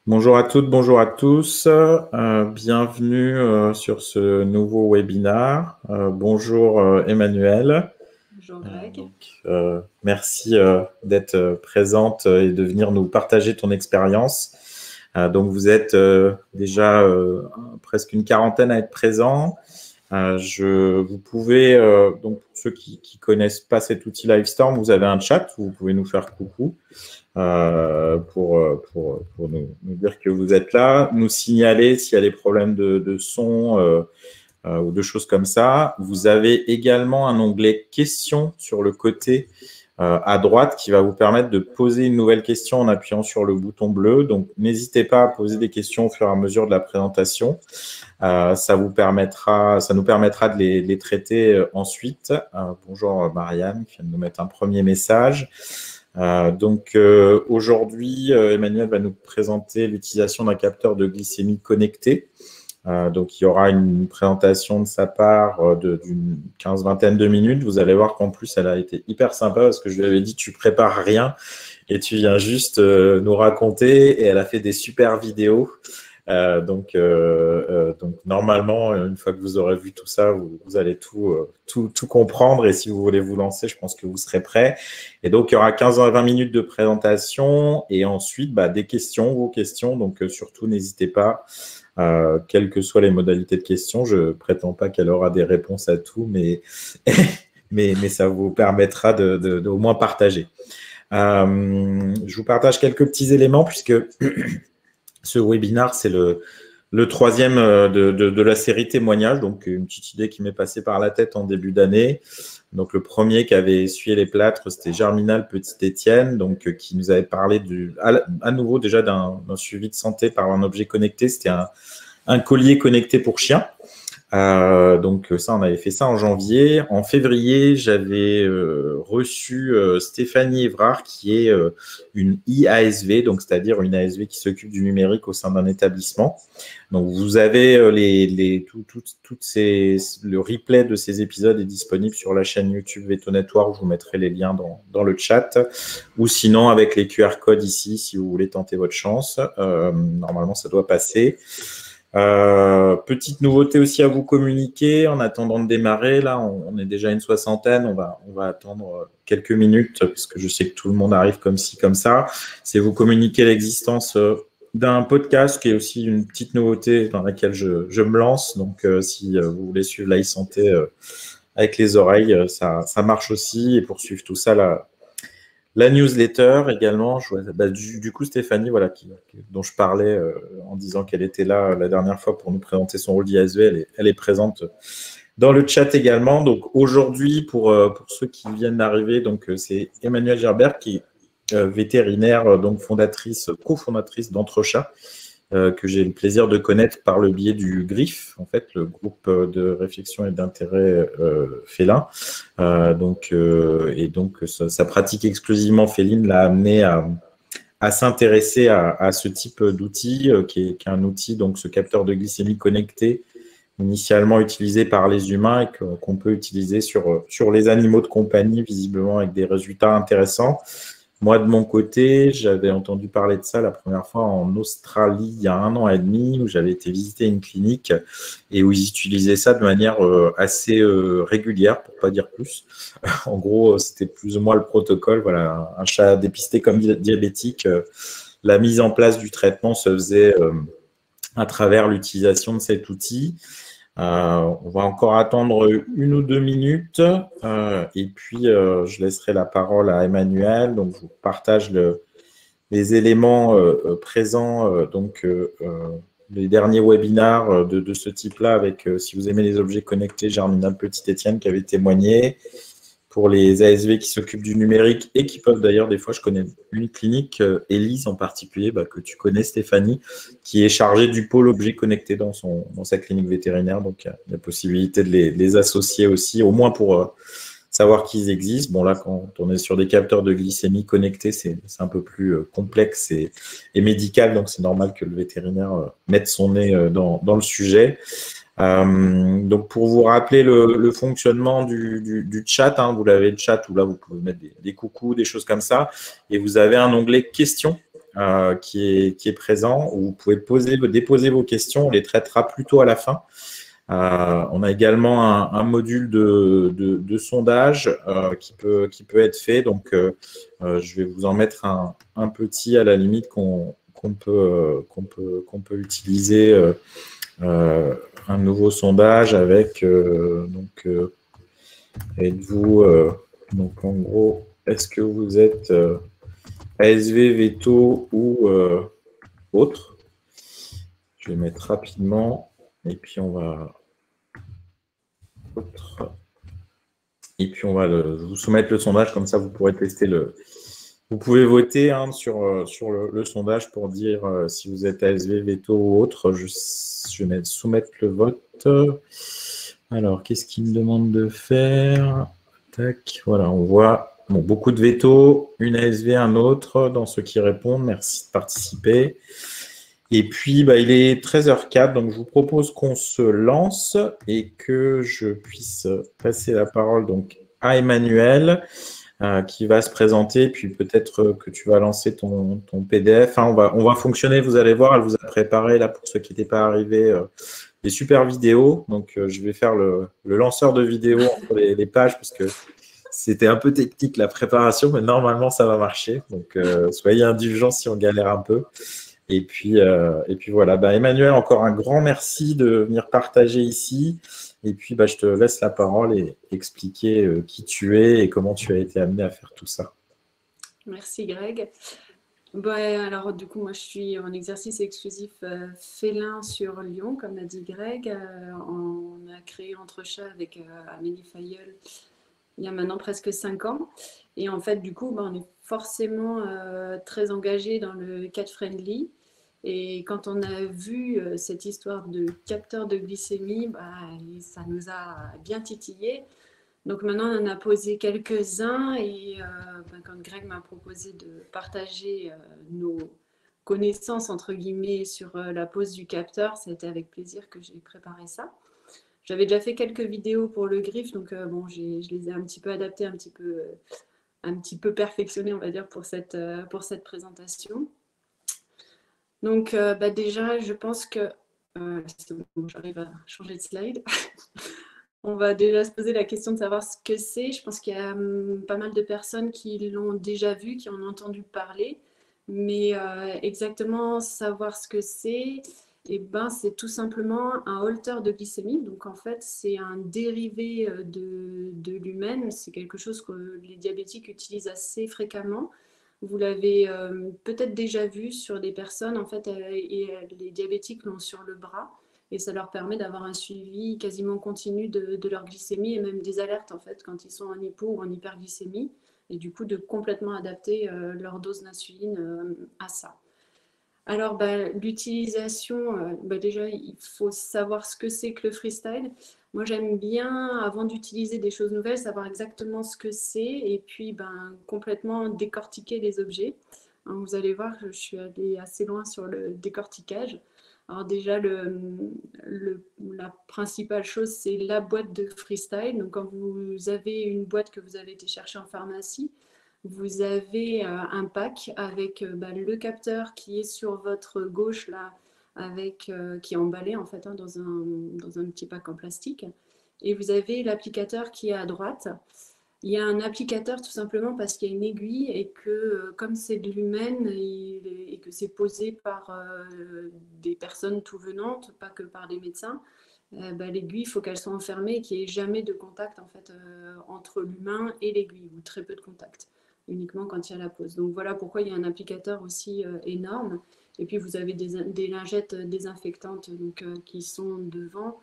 Bonjour à toutes, bonjour à tous. Bienvenue sur ce nouveau webinaire. Bonjour Emmanuel. Bonjour Greg. Merci d'être présente et de venir nous partager ton expérience. Donc vous êtes déjà presque une quarantaine à être présents. Vous pouvez, donc pour ceux qui ne connaissent pas cet outil Livestorm, vous avez un chat où vous pouvez nous faire coucou. Pour nous dire que vous êtes là, nous signaler s'il y a des problèmes de son ou de choses comme ça. Vous avez également un onglet questions sur le côté à droite qui va vous permettre de poser une nouvelle question en appuyant sur le bouton bleu. Donc, n'hésitez pas à poser des questions au fur et à mesure de la présentation. Ça nous permettra de les traiter ensuite. Bonjour Marianne qui vient de nous mettre un premier message. Aujourd'hui, Emmanuel va nous présenter l'utilisation d'un capteur de glycémie connecté. Donc, il y aura une présentation de sa part d'une 15-20 de minutes. Vous allez voir qu'en plus, elle a été hyper sympa parce que je lui avais dit, tu prépares rien et tu viens juste nous raconter. Et elle a fait des super vidéos. Donc, normalement, une fois que vous aurez vu tout ça, vous allez tout comprendre. Et si vous voulez vous lancer, je pense que vous serez prêts. Et donc, il y aura 15 à 20 minutes de présentation et ensuite, des questions, vos questions. Donc, surtout, n'hésitez pas, quelles que soient les modalités de questions. Je ne prétends pas qu'elle aura des réponses à tout, mais, mais ça vous permettra de au moins partager. Je vous partage quelques petits éléments puisque ce webinaire, c'est le troisième de la série témoignages, donc une petite idée qui m'est passée par la tête en début d'année. Donc le premier qui avait essuyé les plâtres, c'était Germinal Petit-Étienne, donc qui nous avait parlé à nouveau déjà d'un suivi de santé par un objet connecté. C'était un collier connecté pour chiens. Donc ça, on avait fait ça en janvier. En février, j'avais reçu Stéphanie Évrard, qui est une IASV, donc c'est-à-dire une ASV qui s'occupe du numérique au sein d'un établissement. Donc vous avez le replay de ces épisodes est disponible sur la chaîne YouTube Vetonatoire, où je vous mettrai les liens dans le chat, ou sinon avec les QR codes ici, si vous voulez tenter votre chance. Normalement, ça doit passer. Petite nouveauté aussi à vous communiquer en attendant de démarrer. Là, on est déjà une soixantaine. On va attendre quelques minutes parce que je sais que tout le monde arrive comme ci, comme ça. C'est vous communiquer l'existence d'un podcast qui est aussi une petite nouveauté dans laquelle je me lance. Donc, si vous voulez suivre l'e-santé avec les oreilles, ça marche aussi. Et pour suivre tout ça, la newsletter également. Du coup, Stéphanie, voilà, dont je parlais en disant qu'elle était là la dernière fois pour nous présenter son rôle d'IASV, elle est présente dans le chat également. Donc aujourd'hui, pour ceux qui viennent d'arriver, donc c'est Emmanuelle Gerbert qui est vétérinaire, donc cofondatrice d'Entrechat, que j'ai le plaisir de connaître par le biais du GRIF, en fait, le groupe de réflexion et d'intérêt félin. Donc, sa pratique exclusivement féline l'a amené à s'intéresser à ce type d'outil, qui est un outil, donc ce capteur de glycémie connecté, initialement utilisé par les humains et qu'on peut utiliser sur les animaux de compagnie, visiblement avec des résultats intéressants. Moi, de mon côté, j'avais entendu parler de ça la première fois en Australie il y a 1 an et demi, où j'avais été visiter une clinique et où ils utilisaient ça de manière assez régulière, pour pas dire plus. En gros, c'était plus ou moins le protocole. Voilà, un chat dépisté comme diabétique, la mise en place du traitement se faisait à travers l'utilisation de cet outil. On va encore attendre 1 ou 2 minutes et puis je laisserai la parole à Emmanuel. Donc, je vous partage les éléments présents, les derniers webinaires de ce type-là avec, si vous aimez les objets connectés, Germinal Petit-Étienne qui avait témoigné. Pour les ASV qui s'occupent du numérique et qui peuvent d'ailleurs, des fois, je connais une clinique, Élise en particulier, que tu connais, Stéphanie, qui est chargée du pôle objet connecté dans sa clinique vétérinaire. Donc, il y a la possibilité de les associer aussi, au moins pour savoir qu'ils existent. Bon, là, quand on est sur des capteurs de glycémie connectés, c'est un peu plus complexe et médical, donc c'est normal que le vétérinaire mette son nez dans le sujet. Donc, pour vous rappeler le fonctionnement du chat, hein, vous l'avez le chat où là, vous pouvez mettre des coucous, des choses comme ça. Et vous avez un onglet questions qui est présent, où vous pouvez déposer vos questions. On les traitera plutôt à la fin. On a également un module de sondage qui peut être fait. Donc, je vais vous en mettre un petit à la limite qu'on peut utiliser. Un nouveau sondage avec êtes-vous donc en gros, est-ce que vous êtes ASV, veto ou autre? Je vais mettre rapidement et puis on va vous soumettre le sondage, comme ça vous pourrez tester vous pouvez voter sur le sondage pour dire si vous êtes ASV, veto ou autre. Je vais soumettre le vote. Alors, qu'est-ce qu'il me demande de faire? Tac, voilà, on voit beaucoup de veto, une ASV, un autre dans ceux qui répondent. Merci de participer. Et puis, il est 13h04, donc je vous propose qu'on se lance et que je puisse passer la parole donc à Emmanuel qui va se présenter, puis peut-être que tu vas lancer ton PDF. On va fonctionner, vous allez voir, elle vous a préparé, là, pour ceux qui n'étaient pas arrivés, des super vidéos. Donc, je vais faire le lanceur de vidéos entre les pages parce que c'était un peu technique la préparation, mais normalement, ça va marcher. Donc, soyez indulgents si on galère un peu. Et puis voilà. Emmanuel, encore un grand merci de venir partager ici. Et puis, je te laisse la parole et expliquer qui tu es et comment tu as été amené à faire tout ça. Merci Greg. Alors du coup, moi je suis en exercice exclusif félin sur Lyon, comme l'a dit Greg. On a créé Entrechats avec Amélie Fayeul il y a maintenant presque 5 ans. Et en fait, du coup, on est forcément très engagé dans le cat friendly. Et quand on a vu cette histoire de capteur de glycémie, ça nous a bien titillé. Donc maintenant, on en a posé quelques-uns et quand Greg m'a proposé de partager nos connaissances, entre guillemets, sur la pose du capteur, c'était avec plaisir que j'ai préparé ça. J'avais déjà fait quelques vidéos pour le griffe, donc je les ai un petit peu adaptées, un petit peu perfectionnées, on va dire, pour cette présentation. Donc déjà, je pense que... j'arrive à changer de slide. On va déjà se poser la question de savoir ce que c'est. Je pense qu'il y a pas mal de personnes qui l'ont déjà vu, qui en ont entendu parler. Mais exactement savoir ce que c'est, c'est tout simplement un holter de glycémie. Donc en fait, c'est un dérivé de l'humaine. C'est quelque chose que les diabétiques utilisent assez fréquemment. Vous l'avez peut-être déjà vu sur des personnes, en fait, et les diabétiques l'ont sur le bras. Et ça leur permet d'avoir un suivi quasiment continu de leur glycémie et même des alertes en fait quand ils sont en hypo ou en hyperglycémie et du coup de complètement adapter leur dose d'insuline à ça. Alors l'utilisation, déjà il faut savoir ce que c'est que le freestyle. Moi j'aime bien avant d'utiliser des choses nouvelles savoir exactement ce que c'est et puis complètement décortiquer les objets. Alors, vous allez voir que je suis allée assez loin sur le décortiquage. Alors déjà, la principale chose, c'est la boîte de freestyle. Donc quand vous avez une boîte que vous avez été chercher en pharmacie, vous avez un pack avec le capteur qui est sur votre gauche, là, qui est emballé en fait dans un petit pack en plastique. Et vous avez l'applicateur qui est à droite. Il y a un applicateur tout simplement parce qu'il y a une aiguille et que comme c'est de l'humaine et que c'est posé par des personnes tout venantes, pas que par des médecins, l'aiguille, il faut qu'elle soit enfermée et qu'il n'y ait jamais de contact en fait, entre l'humain et l'aiguille, ou très peu de contact, uniquement quand il y a la pose. Donc voilà pourquoi il y a un applicateur aussi énorme. Et puis vous avez des lingettes désinfectantes donc, qui sont devant,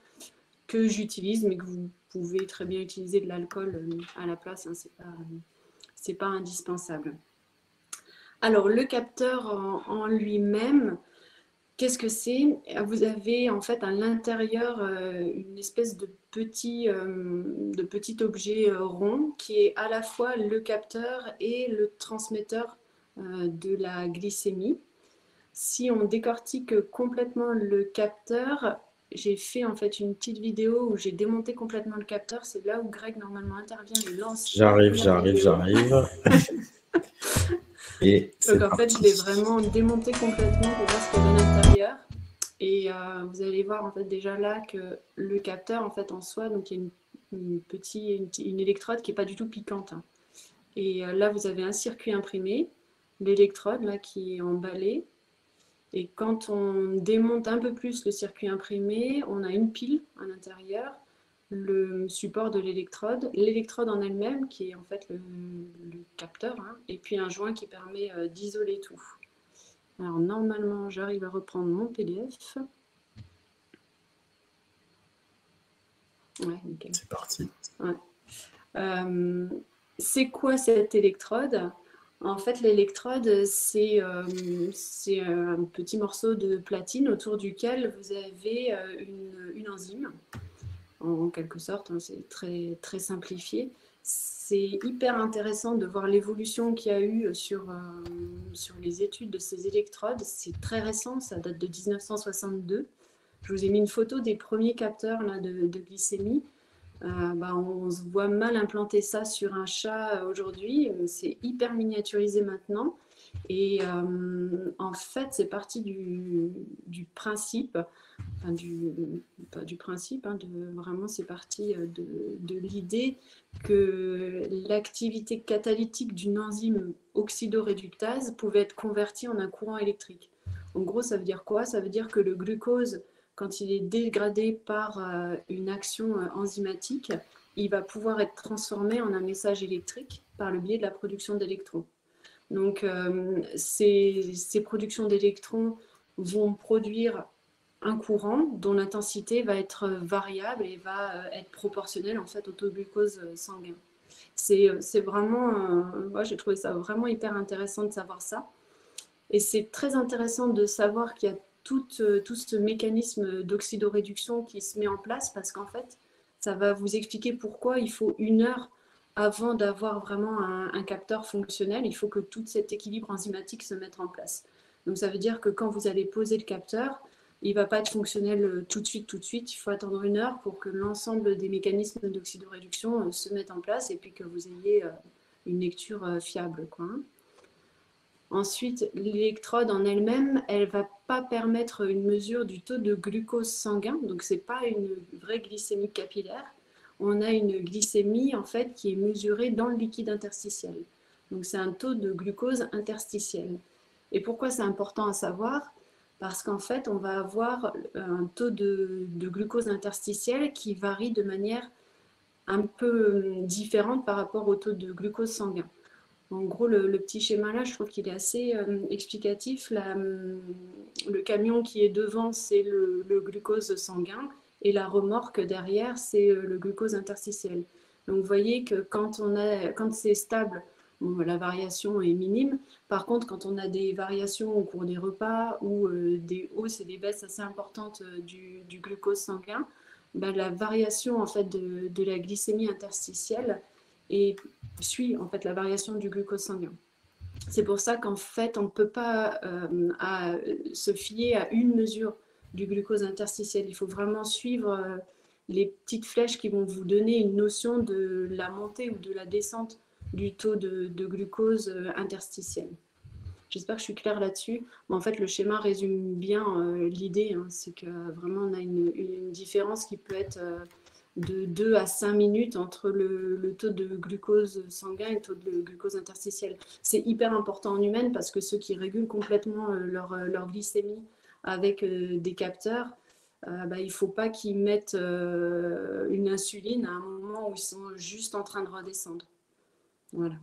que j'utilise, mais que vous pouvez très bien utiliser de l'alcool à la place, c'est pas indispensable. Alors le capteur en lui-même, qu'est-ce que c'est? Vous avez en fait à l'intérieur une espèce de petit objet rond qui est à la fois le capteur et le transmetteur de la glycémie. Si on décortique complètement le capteur, j'ai fait en fait une petite vidéo où j'ai démonté complètement le capteur. C'est là où Greg normalement intervient et lance. J'arrive. Et Donc c'est en fait, je l'ai parti. vraiment démonté complètement pour voir ce qu'il y avait à l'intérieur. Et vous allez voir en fait déjà là que le capteur en fait en soi, donc il y a une électrode qui est pas du tout piquante, hein. Et là vous avez un circuit imprimé, l'électrode là qui est emballée. Et quand on démonte un peu plus le circuit imprimé, on a une pile à l'intérieur, le support de l'électrode en elle-même qui est en fait le capteur, hein, et puis un joint qui permet d'isoler tout. Alors normalement, j'arrive à reprendre mon PDF. Ouais, nickel. C'est parti. Ouais. C'est quoi cette électrode? En fait, l'électrode, c'est un petit morceau de platine autour duquel vous avez une enzyme, en quelque sorte, hein, c'est très, très simplifié. C'est hyper intéressant de voir l'évolution qu'il y a eu sur les études de ces électrodes. C'est très récent, ça date de 1962. Je vous ai mis une photo des premiers capteurs là, de glycémie. On se voit mal implanter ça sur un chat aujourd'hui. C'est hyper miniaturisé maintenant. Et en fait, c'est parti du principe, enfin pas du principe, hein, vraiment c'est parti de l'idée que l'activité catalytique d'une enzyme oxydoréductase pouvait être convertie en un courant électrique. En gros, ça veut dire quoi? Ça veut dire que le glucose, quand il est dégradé par une action enzymatique, il va pouvoir être transformé en un message électrique par le biais de la production d'électrons. Donc, ces productions d'électrons vont produire un courant dont l'intensité va être variable et va être proportionnelle en fait au taux de glucose sanguin. C'est vraiment, moi j'ai trouvé ça vraiment hyper intéressant de savoir ça. Et c'est très intéressant de savoir qu'il y a tout ce mécanisme d'oxydoréduction qui se met en place parce qu'en fait, ça va vous expliquer pourquoi il faut 1 heure avant d'avoir vraiment un capteur fonctionnel. Il faut que tout cet équilibre enzymatique se mette en place. Donc ça veut dire que quand vous allez poser le capteur, il ne va pas être fonctionnel tout de suite, tout de suite. Il faut attendre 1 heure pour que l'ensemble des mécanismes d'oxydoréduction se mettent en place et puis que vous ayez une lecture fiable, quoi. Ensuite, l'électrode en elle-même, elle ne va pas permettre une mesure du taux de glucose sanguin, donc ce n'est pas une vraie glycémie capillaire. On a une glycémie en fait qui est mesurée dans le liquide interstitiel. Donc c'est un taux de glucose interstitiel. Et pourquoi c'est important à savoir? Parce qu'en fait, on va avoir un taux de glucose interstitiel qui varie de manière un peu différente par rapport au taux de glucose sanguin. En gros, le petit schéma là, je trouve qu'il est assez explicatif. Le camion qui est devant, c'est le glucose sanguin et la remorque derrière, c'est le glucose interstitiel. Donc, vous voyez que quand c'est stable, bon, la variation est minime. Par contre, quand on a des variations au cours des repas ou des hausses et des baisses assez importantes du glucose sanguin, la variation en fait de la glycémie interstitielle et suit en fait la variation du glucose sanguin. C'est pour ça qu'en fait, on ne peut pas se fier à une mesure du glucose interstitiel. Il faut vraiment suivre les petites flèches qui vont vous donner une notion de la montée ou de la descente du taux de glucose interstitiel. J'espère que je suis claire là-dessus. Mais en fait, le schéma résume bien l'idée. Hein, c'est que vraiment, on a une différence qui peut être de 2 à 5 minutes entre le taux de glucose sanguin et le taux de glucose interstitiel. C'est hyper important en humaine parce que ceux qui régulent complètement leur glycémie avec des capteurs, il ne faut pas qu'ils mettent une insuline à un moment où ils sont juste en train de redescendre. Voilà.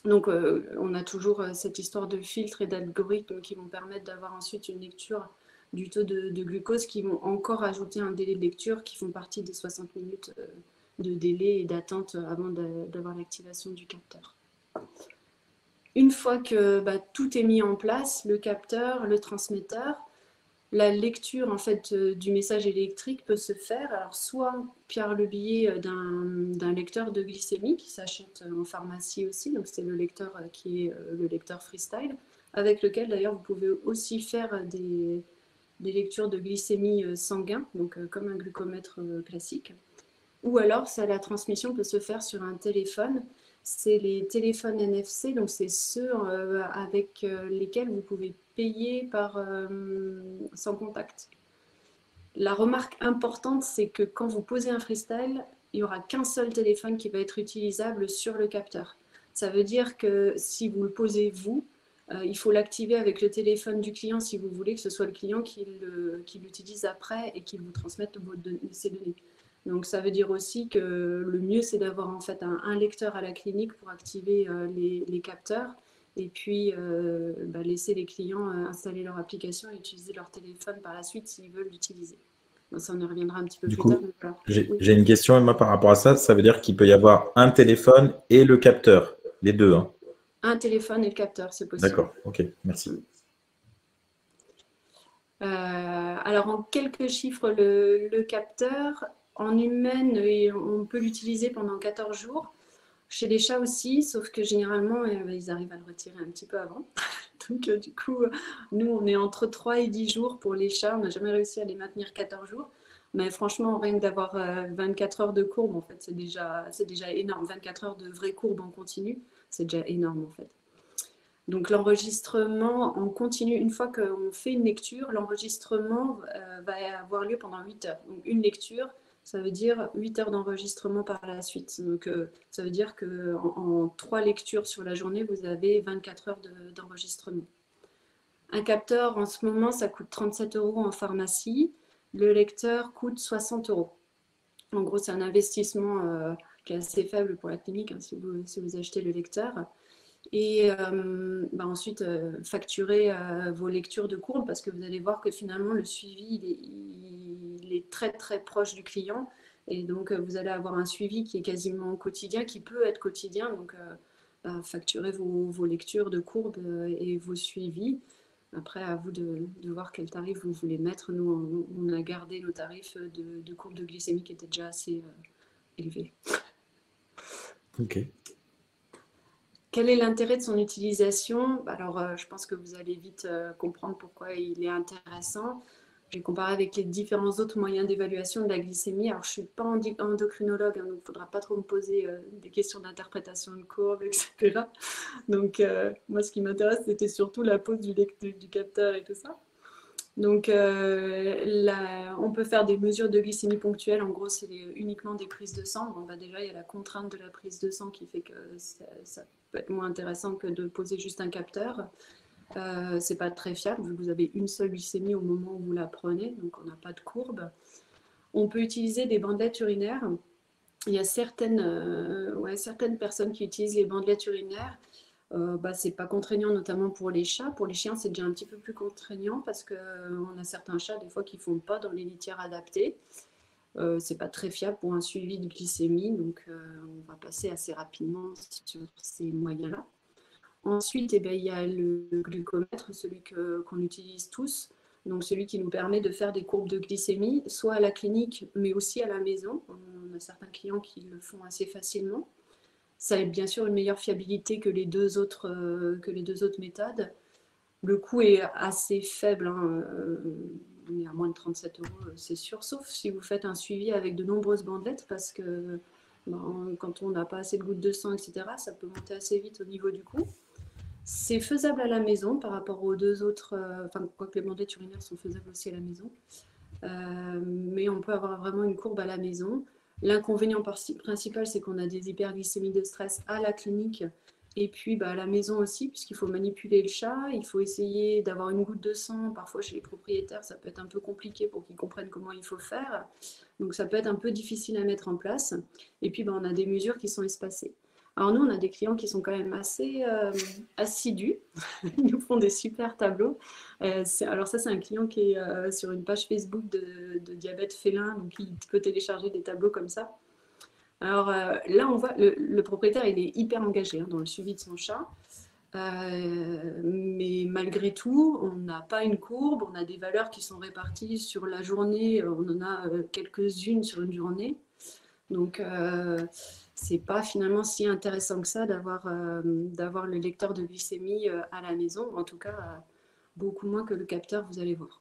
Donc, on a toujours cette histoire de filtres et d'algorithmes qui vont permettre d'avoir ensuite une lecture du taux de glucose qui vont encore ajouter un délai de lecture qui font partie des 60 minutes de délai et d'attente avant d'avoir l'activation du capteur. Une fois que tout est mis en place, le capteur, le transmetteur, la lecture en fait du message électrique peut se faire alors soit par le biais d'un lecteur de glycémie qui s'achète en pharmacie aussi, donc c'est le lecteur qui est le lecteur freestyle, avec lequel d'ailleurs vous pouvez aussi faire des lectures de glycémie sanguin, donc comme un glucomètre classique. Ou alors la transmission peut se faire sur un téléphone. c'est les téléphones NFC, donc c'est ceux avec lesquels vous pouvez payer sans contact. La remarque importante, c'est que quand vous posez un freestyle, il n'y aura qu'un seul téléphone qui va être utilisable sur le capteur. Ça veut dire que si vous le posez vous, il faut l'activer avec le téléphone du client si vous voulez que ce soit le client qui l'utilise après et qui vous transmette ses données. Donc ça veut dire aussi que le mieux, c'est d'avoir en fait un lecteur à la clinique pour activer les capteurs et puis laisser les clients installer leur application et utiliser leur téléphone par la suite s'ils veulent l'utiliser. Bon, ça, on y reviendra un petit peu Du plus coup, tard. j'ai une question, Emma, par rapport à ça. Ça veut dire qu'il peut y avoir un téléphone et le capteur, les deux, hein. Un téléphone et le capteur, c'est possible. D'accord, ok, merci. Alors, en quelques chiffres, le capteur, en humaine, on peut l'utiliser pendant 14 jours. Chez les chats aussi, sauf que généralement, ils arrivent à le retirer un petit peu avant. Donc, du coup, nous, on est entre 3 et 10 jours pour les chats. On n'a jamais réussi à les maintenir 14 jours. Mais franchement, rien que d'avoir 24 heures de courbe, en fait, c'est déjà énorme. 24 heures de vraie courbe en continu, c'est déjà énorme, en fait. Donc, l'enregistrement en continu, une fois qu'on fait une lecture, l'enregistrement va avoir lieu pendant 8 heures. Donc, une lecture, ça veut dire 8 heures d'enregistrement par la suite. Donc, ça veut dire qu'en 3 lectures sur la journée, vous avez 24 heures d'enregistrement. Un capteur, en ce moment, ça coûte 37 € en pharmacie. Le lecteur coûte 60 €. En gros, c'est un investissement qui est assez faible pour la clinique si vous achetez le lecteur. Et ensuite, facturer vos lectures de courbes parce que vous allez voir que finalement, le suivi, il est très, très proche du client. Et donc, vous allez avoir un suivi qui est quasiment quotidien, qui peut être quotidien. Donc, facturez vos lectures de courbes et vos suivis. Après, à vous de voir quel tarif vous voulez mettre. Nous, on a gardé nos tarifs de courbe de glycémie qui étaient déjà assez élevés. Ok. Quel est l'intérêt de son utilisation? Alors, je pense que vous allez vite comprendre pourquoi il est intéressant. J'ai comparé avec les différents autres moyens d'évaluation de la glycémie. Alors, je ne suis pas endocrinologue, donc il ne faudra pas trop me poser des questions d'interprétation de courbe, etc. Donc, moi, ce qui m'intéresse, c'était surtout la pose du capteur et tout ça. Donc, on peut faire des mesures de glycémie ponctuelles. En gros, c'est uniquement des prises de sang. Bon, déjà, il y a la contrainte de la prise de sang qui fait que ça peut être moins intéressant que de poser juste un capteur. C'est pas très fiable, vu que vous avez une seule glycémie au moment où vous la prenez, donc on n'a pas de courbe. On peut utiliser des bandelettes urinaires. Il y a certaines personnes qui utilisent les bandelettes urinaires. C'est pas contraignant, notamment pour les chats. Pour les chiens, c'est déjà un petit peu plus contraignant parce qu'on a certains chats, des fois, qui ne font pas dans les litières adaptées. C'est pas très fiable pour un suivi de glycémie, donc on va passer assez rapidement sur ces moyens-là. Ensuite, il y a le glucomètre, celui qu'on utilise tous, donc celui qui nous permet de faire des courbes de glycémie, soit à la clinique, mais aussi à la maison. On a certains clients qui le font assez facilement. Ça a bien sûr une meilleure fiabilité que les deux autres méthodes. Le coût est assez faible, on est à moins de 37 €, c'est sûr, sauf si vous faites un suivi avec de nombreuses bandelettes, parce que quand on n'a pas assez de gouttes de sang, etc., ça peut monter assez vite au niveau du coût. C'est faisable à la maison par rapport aux deux autres, quoique les bandelettes urinaires sont faisables aussi à la maison. Mais on peut avoir vraiment une courbe à la maison. L'inconvénient principal, c'est qu'on a des hyperglycémies de stress à la clinique et puis à la maison aussi, puisqu'il faut manipuler le chat, il faut essayer d'avoir une goutte de sang. Parfois, chez les propriétaires, ça peut être un peu compliqué pour qu'ils comprennent comment il faut faire. Donc, ça peut être un peu difficile à mettre en place. Et puis, on a des mesures qui sont espacées. Alors, nous, on a des clients qui sont quand même assez assidus. Ils nous font des super tableaux. Alors ça, c'est un client qui est sur une page Facebook de diabète félin, donc il peut télécharger des tableaux comme ça. Alors là, on voit, le propriétaire, il est hyper engagé dans le suivi de son chat. Mais malgré tout, on n'a pas une courbe, on a des valeurs qui sont réparties sur la journée, on en a quelques-unes sur une journée. Donc, c'est pas finalement si intéressant que ça d'avoir le lecteur de glycémie à la maison, en tout cas beaucoup moins que le capteur, vous allez voir.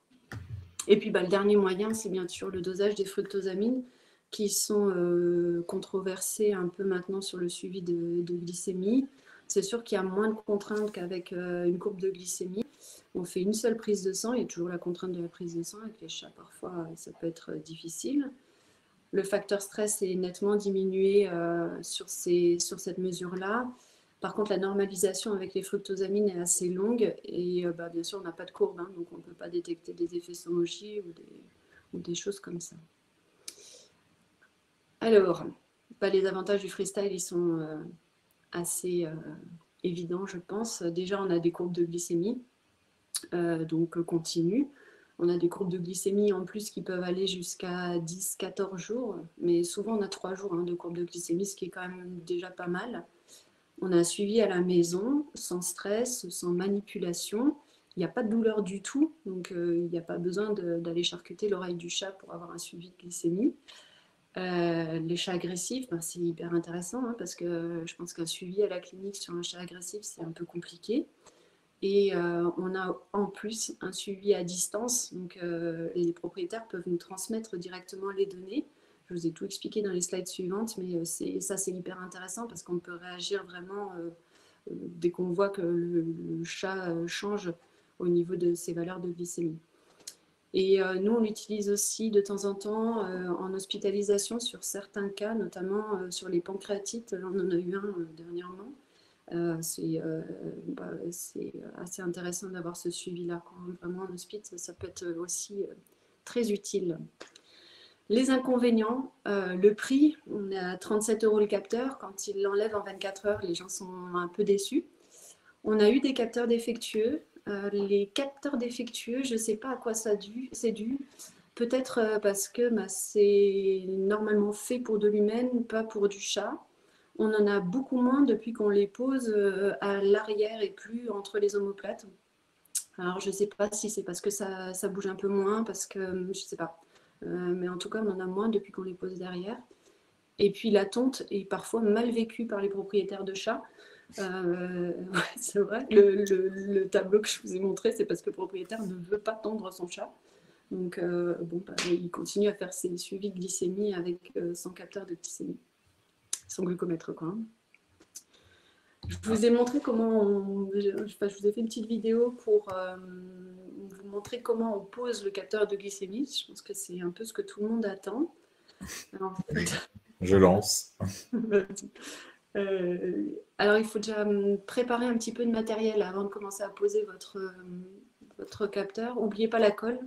Et puis le dernier moyen, c'est bien sûr le dosage des fructosamines. qui sont controversés un peu maintenant sur le suivi de glycémie. C'est sûr qu'il y a moins de contraintes qu'avec une courbe de glycémie. On fait une seule prise de sang, il y a toujours la contrainte de la prise de sang. Avec les chats, parfois, ça peut être difficile. Le facteur stress est nettement diminué sur cette mesure-là. Par contre, la normalisation avec les fructosamines est assez longue et bien sûr, on n'a pas de courbe, hein, donc on ne peut pas détecter des effets somogy ou des choses comme ça. Alors, les avantages du freestyle, ils sont assez évidents, je pense. Déjà, on a des courbes de glycémie, donc continues. On a des courbes de glycémie en plus qui peuvent aller jusqu'à 10-14 jours, mais souvent on a 3 jours de courbe de glycémie, ce qui est quand même déjà pas mal. On a un suivi à la maison, sans stress, sans manipulation. Il n'y a pas de douleur du tout, donc il n'y a pas besoin d'aller charcuter l'oreille du chat pour avoir un suivi de glycémie. Les chats agressifs, c'est hyper intéressant parce que je pense qu'un suivi à la clinique sur un chat agressif, c'est un peu compliqué. Et on a en plus un suivi à distance, donc les propriétaires peuvent nous transmettre directement les données. Je vous ai tout expliqué dans les slides suivantes, mais ça c'est hyper intéressant parce qu'on peut réagir vraiment dès qu'on voit que le chat change au niveau de ses valeurs de glycémie. Et nous, on l'utilise aussi de temps en temps en hospitalisation sur certains cas, notamment sur les pancréatites. On en a eu un dernièrement. C'est assez intéressant d'avoir ce suivi-là. Vraiment, en hospice, ça peut être aussi très utile. Les inconvénients, le prix, on est à 37 € le capteur. Quand il l'enlève en 24 heures, les gens sont un peu déçus. On a eu des capteurs défectueux. Les capteurs défectueux, je ne sais pas à quoi c'est dû. Peut-être parce que c'est normalement fait pour de l'humain, pas pour du chat. On en a beaucoup moins depuis qu'on les pose à l'arrière et plus entre les omoplates. Alors, je ne sais pas si c'est parce que ça bouge un peu moins, parce que je ne sais pas. Mais en tout cas, on en a moins depuis qu'on les pose derrière. Et puis, la tonte est parfois mal vécue par les propriétaires de chats. C'est vrai, le tableau que je vous ai montré, c'est parce que le propriétaire ne veut pas tondre son chat. Donc, il continue à faire ses suivis de glycémie avec son capteur de glycémie. Son glucomètre, quoi. Je vous ai montré comment je vous ai fait une petite vidéo pour vous montrer comment on pose le capteur de glycémie. Je pense que c'est un peu ce que tout le monde attend. Alors, je lance. Alors, il faut déjà préparer un petit peu de matériel avant de commencer à poser votre capteur. N'oubliez pas la colle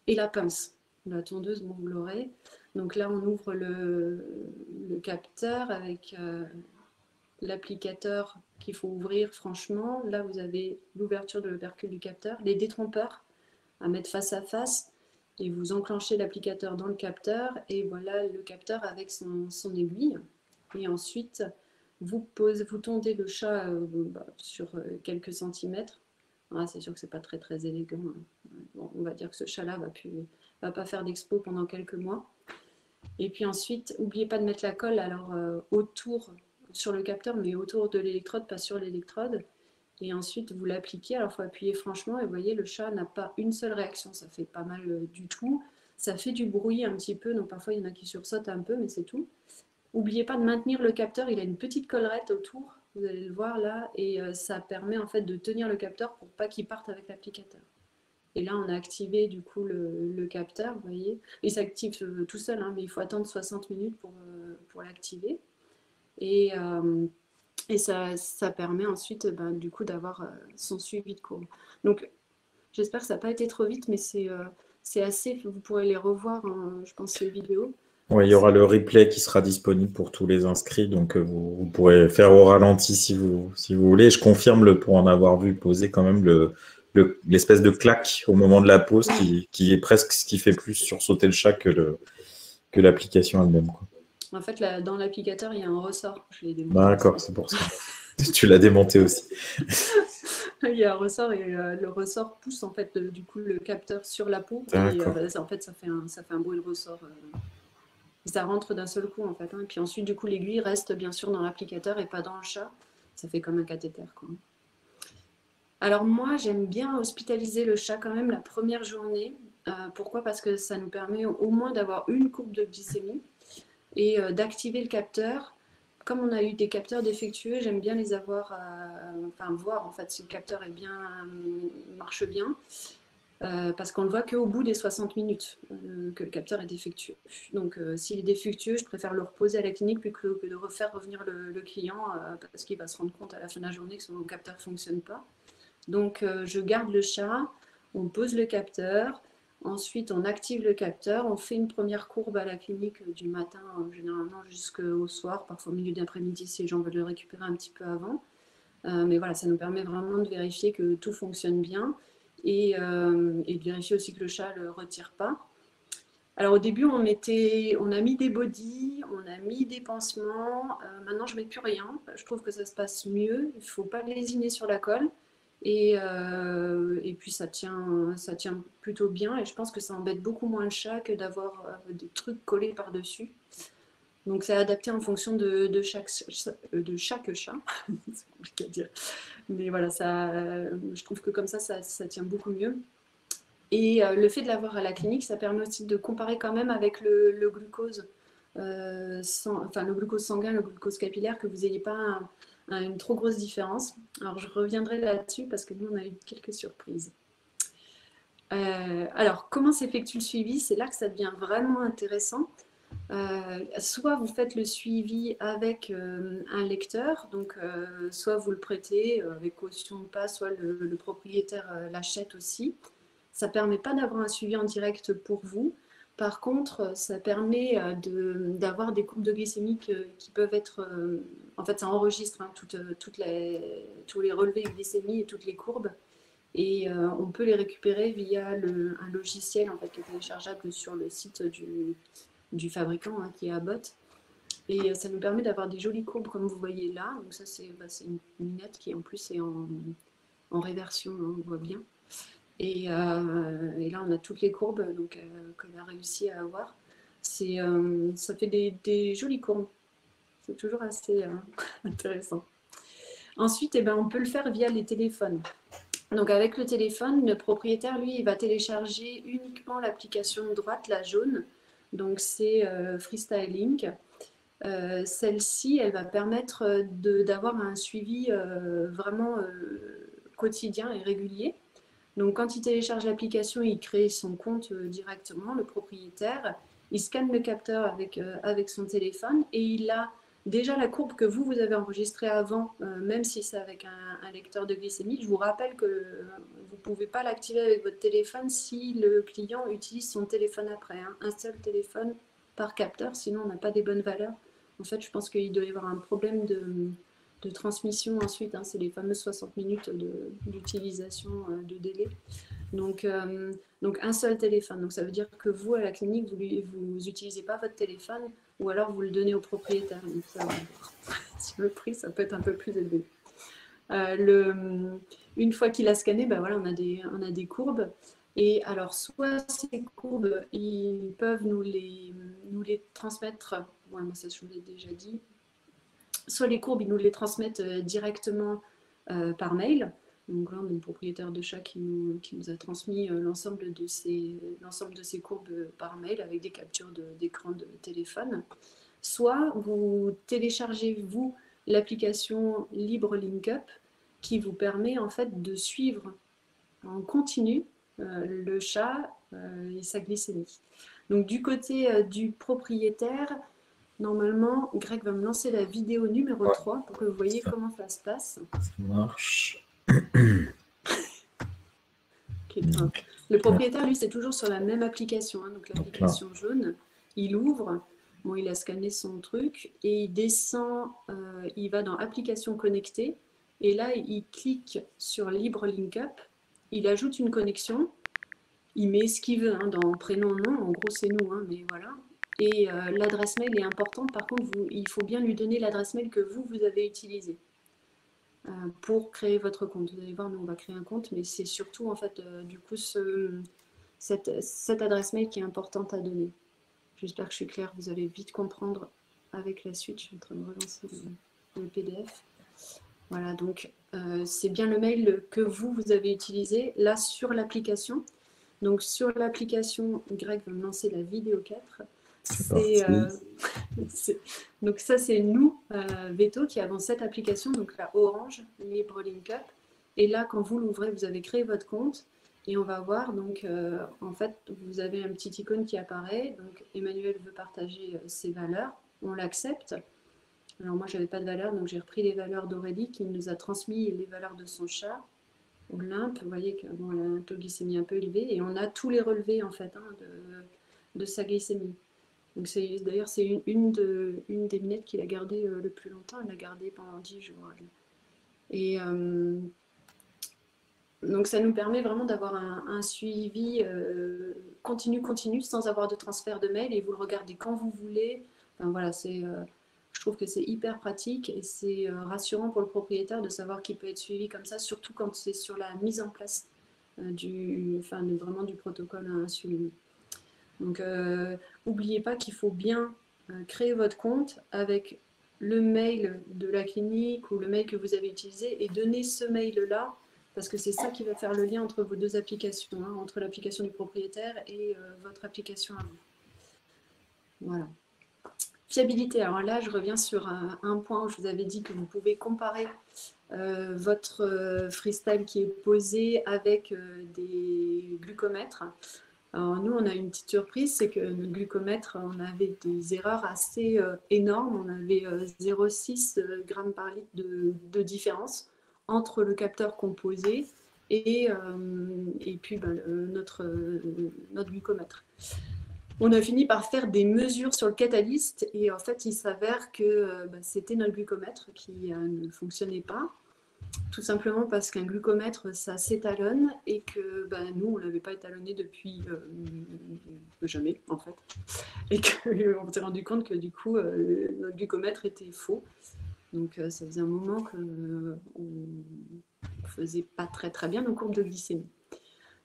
et la pince. La tondeuse, bon, vous l'aurez. Donc là, on ouvre le capteur avec l'applicateur qu'il faut ouvrir franchement. Là, vous avez l'ouverture de l'opercule du capteur, les détrompeurs à mettre face à face, et vous enclenchez l'applicateur dans le capteur, et voilà le capteur avec son aiguille. Et ensuite, vous tondez le chat sur quelques centimètres. C'est sûr que c'est pas très très élégant. Bon, on va dire que ce chat-là va pas faire d'expo pendant quelques mois. Et puis ensuite, n'oubliez pas de mettre la colle alors autour sur le capteur, mais autour de l'électrode, pas sur l'électrode. Et ensuite, vous l'appliquez. Alors, il faut appuyer franchement. Et vous voyez, le chat n'a pas une seule réaction. Ça fait pas mal du tout. Ça fait du bruit un petit peu. Donc, parfois, il y en a qui sursautent un peu, mais c'est tout. N'oubliez pas de maintenir le capteur. Il a une petite collerette autour. Vous allez le voir là. Et ça permet en fait de tenir le capteur pour pas qu'il parte avec l'applicateur. Et là, on a activé du coup le capteur, vous voyez. Il s'active tout seul, mais il faut attendre 60 minutes pour l'activer. Et ça permet ensuite du coup d'avoir son suivi de courbe. Donc, j'espère que ça n'a pas été trop vite, mais c'est assez, vous pourrez les revoir, je pense, ces vidéos. Oui, il y aura le replay qui sera disponible pour tous les inscrits, donc vous pourrez faire au ralenti si vous voulez. Je confirme pour en avoir vu poser quand même l'espèce de claque au moment de la pause qui est presque ce qui fait plus sursauter le chat que l'application elle-même. En fait, dans l'applicateur, il y a un ressort. D'accord, c'est pour ça. Tu l'as démonté aussi. Il y a un ressort et le ressort pousse en fait du coup le capteur sur la peau. Et en fait, ça fait un bruit de ressort. Ça rentre d'un seul coup en fait. Et puis ensuite, du coup, l'aiguille reste bien sûr dans l'applicateur et pas dans le chat. Ça fait comme un cathéter, quoi. Alors moi, j'aime bien hospitaliser le chat quand même la première journée. Pourquoi ? Parce que ça nous permet au moins d'avoir une courbe de glycémie. et d'activer le capteur. Comme on a eu des capteurs défectueux, j'aime bien les avoir, enfin voir en fait si le capteur est bien, marche bien. Parce qu'on ne le voit qu'au bout des 60 minutes que le capteur est défectueux. Donc s'il est défectueux, je préfère le reposer à la clinique plutôt que de refaire revenir le client parce qu'il va se rendre compte à la fin de la journée que son capteur ne fonctionne pas. Donc je garde le chat, on pose le capteur, ensuite on active le capteur, on fait une première courbe à la clinique du matin, généralement jusqu'au soir, parfois au milieu d'après-midi si les gens veulent le récupérer un petit peu avant. Mais voilà, ça nous permet vraiment de vérifier que tout fonctionne bien et de vérifier aussi que le chat ne le retire pas. Alors au début, on a mis des bodys, on a mis des pansements. Maintenant, je ne mets plus rien. Je trouve que ça se passe mieux. Il ne faut pas lésiner sur la colle. Et puis ça tient plutôt bien. Et je pense que ça embête beaucoup moins le chat que d'avoir des trucs collés par-dessus. Donc c'est adapté en fonction de chaque chat. C'est compliqué à dire. Mais voilà, je trouve que comme ça tient beaucoup mieux. Et le fait de l'avoir à la clinique, ça permet aussi de comparer quand même avec le glucose, le glucose sanguin, le glucose capillaire, que vous n'ayez pas une trop grosse différence. Alors je reviendrai là-dessus parce que nous, on a eu quelques surprises. Alors, comment s'effectue le suivi? C'est là que ça devient vraiment intéressant. Soit vous faites le suivi avec un lecteur, donc soit vous le prêtez avec caution ou pas, soit le propriétaire l'achète aussi. Ça ne permet pas d'avoir un suivi en direct pour vous. Par contre, ça permet d'avoir des courbes de glycémie qui peuvent être... en fait, ça enregistre tous les relevés de glycémie et toutes les courbes. Et on peut les récupérer via un logiciel en fait, qui est téléchargeable sur le site du fabricant qui est Abbott. Et ça nous permet d'avoir des jolies courbes comme vous voyez là. Donc ça, c'est une lunette qui en plus est en réversion, hein, on voit bien. Et là, on a toutes les courbes qu'on a réussi à avoir. Ça fait des jolies courbes. C'est toujours assez intéressant. Ensuite, on peut le faire via les téléphones. Donc avec le téléphone, le propriétaire, lui, il va télécharger uniquement l'application de droite, la jaune. Donc c'est Freestyle Link. Celle-ci, elle va permettre d'avoir un suivi vraiment quotidien et régulier. Donc quand il télécharge l'application, il crée son compte directement, le propriétaire. Il scanne le capteur avec son téléphone et il a déjà la courbe que vous avez enregistrée avant, même si c'est avec un lecteur de glycémie. Je vous rappelle que vous ne pouvez pas l'activer avec votre téléphone si le client utilise son téléphone après. Hein. Un seul téléphone par capteur, sinon on n'a pas des bonnes valeurs. En fait, je pense qu'il doit y avoir un problème de transmission ensuite. Hein, c'est les fameuses 60 minutes d'utilisation de délai. Donc un seul téléphone. Donc ça veut dire que vous, à la clinique, vous n'utilisez pas votre téléphone ou alors vous le donnez au propriétaire. Donc ça, sur le prix, ça peut être un peu plus élevé. Une fois qu'il a scanné, voilà, on a des courbes. Et alors, soit ces courbes, ils peuvent nous les transmettre. Ouais, moi, ça, je vous l'ai déjà dit. Soit les courbes, ils nous les transmettent directement par mail. Donc là, on a une propriétaire de chat qui nous a transmis l'ensemble de ces courbes par mail avec des captures d'écran de téléphone. Soit vous téléchargez, vous, l'application Libre LinkUp qui vous permet en fait de suivre en continu le chat et sa glycémie. Donc du côté du propriétaire, normalement, Greg va me lancer la vidéo numéro 3 pour que vous voyez comment ça se passe. Ça marche. Le propriétaire, lui, c'est toujours sur la même application. Hein, donc l'application jaune, il ouvre, bon, il a scanné son truc et il descend, il va dans application connectée et là, il clique sur Libre LinkUp, il ajoute une connexion, il met ce qu'il veut hein, dans prénom, nom, en gros c'est nous, hein, mais voilà. Et l'adresse mail est importante, par contre, il faut bien lui donner l'adresse mail que vous avez utilisée pour créer votre compte. Vous allez voir, nous on va créer un compte, mais c'est surtout en fait du coup cette adresse mail qui est importante à donner. J'espère que je suis claire, vous allez vite comprendre avec la suite. Je suis en train de relancer le PDF. Voilà, donc c'est bien le mail que vous avez utilisé là sur l'application. Donc sur l'application, Greg va me lancer la vidéo 4. C'est parti. Donc ça, c'est nous, Veto, qui avons cette application, donc la Orange Libre Link Up. Et là, quand vous l'ouvrez, vous avez créé votre compte. Et on va voir, donc, en fait, vous avez un petit icône qui apparaît. Donc, Emmanuel veut partager ses valeurs. On l'accepte. Alors, moi, je n'avais pas de valeurs, donc j'ai repris les valeurs d'Aurélie qui nous a transmis les valeurs de son chat, Olympe. Vous voyez que bon, elle a un taux de glycémie un peu élevé. Et on a tous les relevés, en fait, de sa glycémie. Donc d'ailleurs, c'est une des minettes qu'il a gardé le plus longtemps. Elle l'a gardé pendant 10 jours. Et donc, ça nous permet vraiment d'avoir un suivi continu, sans avoir de transfert de mail. Et vous le regardez quand vous voulez. Enfin, voilà, je trouve que c'est hyper pratique et c'est rassurant pour le propriétaire de savoir qu'il peut être suivi comme ça, surtout quand c'est sur la mise en place vraiment du protocole à suivi. Donc, n'oubliez pas qu'il faut bien créer votre compte avec le mail de la clinique ou le mail que vous avez utilisé et donner ce mail-là parce que c'est ça qui va faire le lien entre vos deux applications, hein, entre l'application du propriétaire et votre application à vous. Voilà. Fiabilité. Alors là, je reviens sur un point où je vous avais dit que vous pouvez comparer votre freestyle qui est posé avec des glucomètres. Alors nous, on a une petite surprise, c'est que notre glucomètre, on avait des erreurs assez énormes. On avait 0,6 grammes par litre de différence entre le capteur composé et puis notre glucomètre. On a fini par faire des mesures sur le catalyste et en fait, il s'avère que c'était notre glucomètre qui ne fonctionnait pas. Tout simplement parce qu'un glucomètre, ça s'étalonne et que nous, on ne l'avait pas étalonné depuis jamais, en fait. Et qu'on s'est rendu compte que du coup, notre glucomètre était faux. Donc, ça faisait un moment qu'on ne faisait pas très très bien nos courbes de glycémie.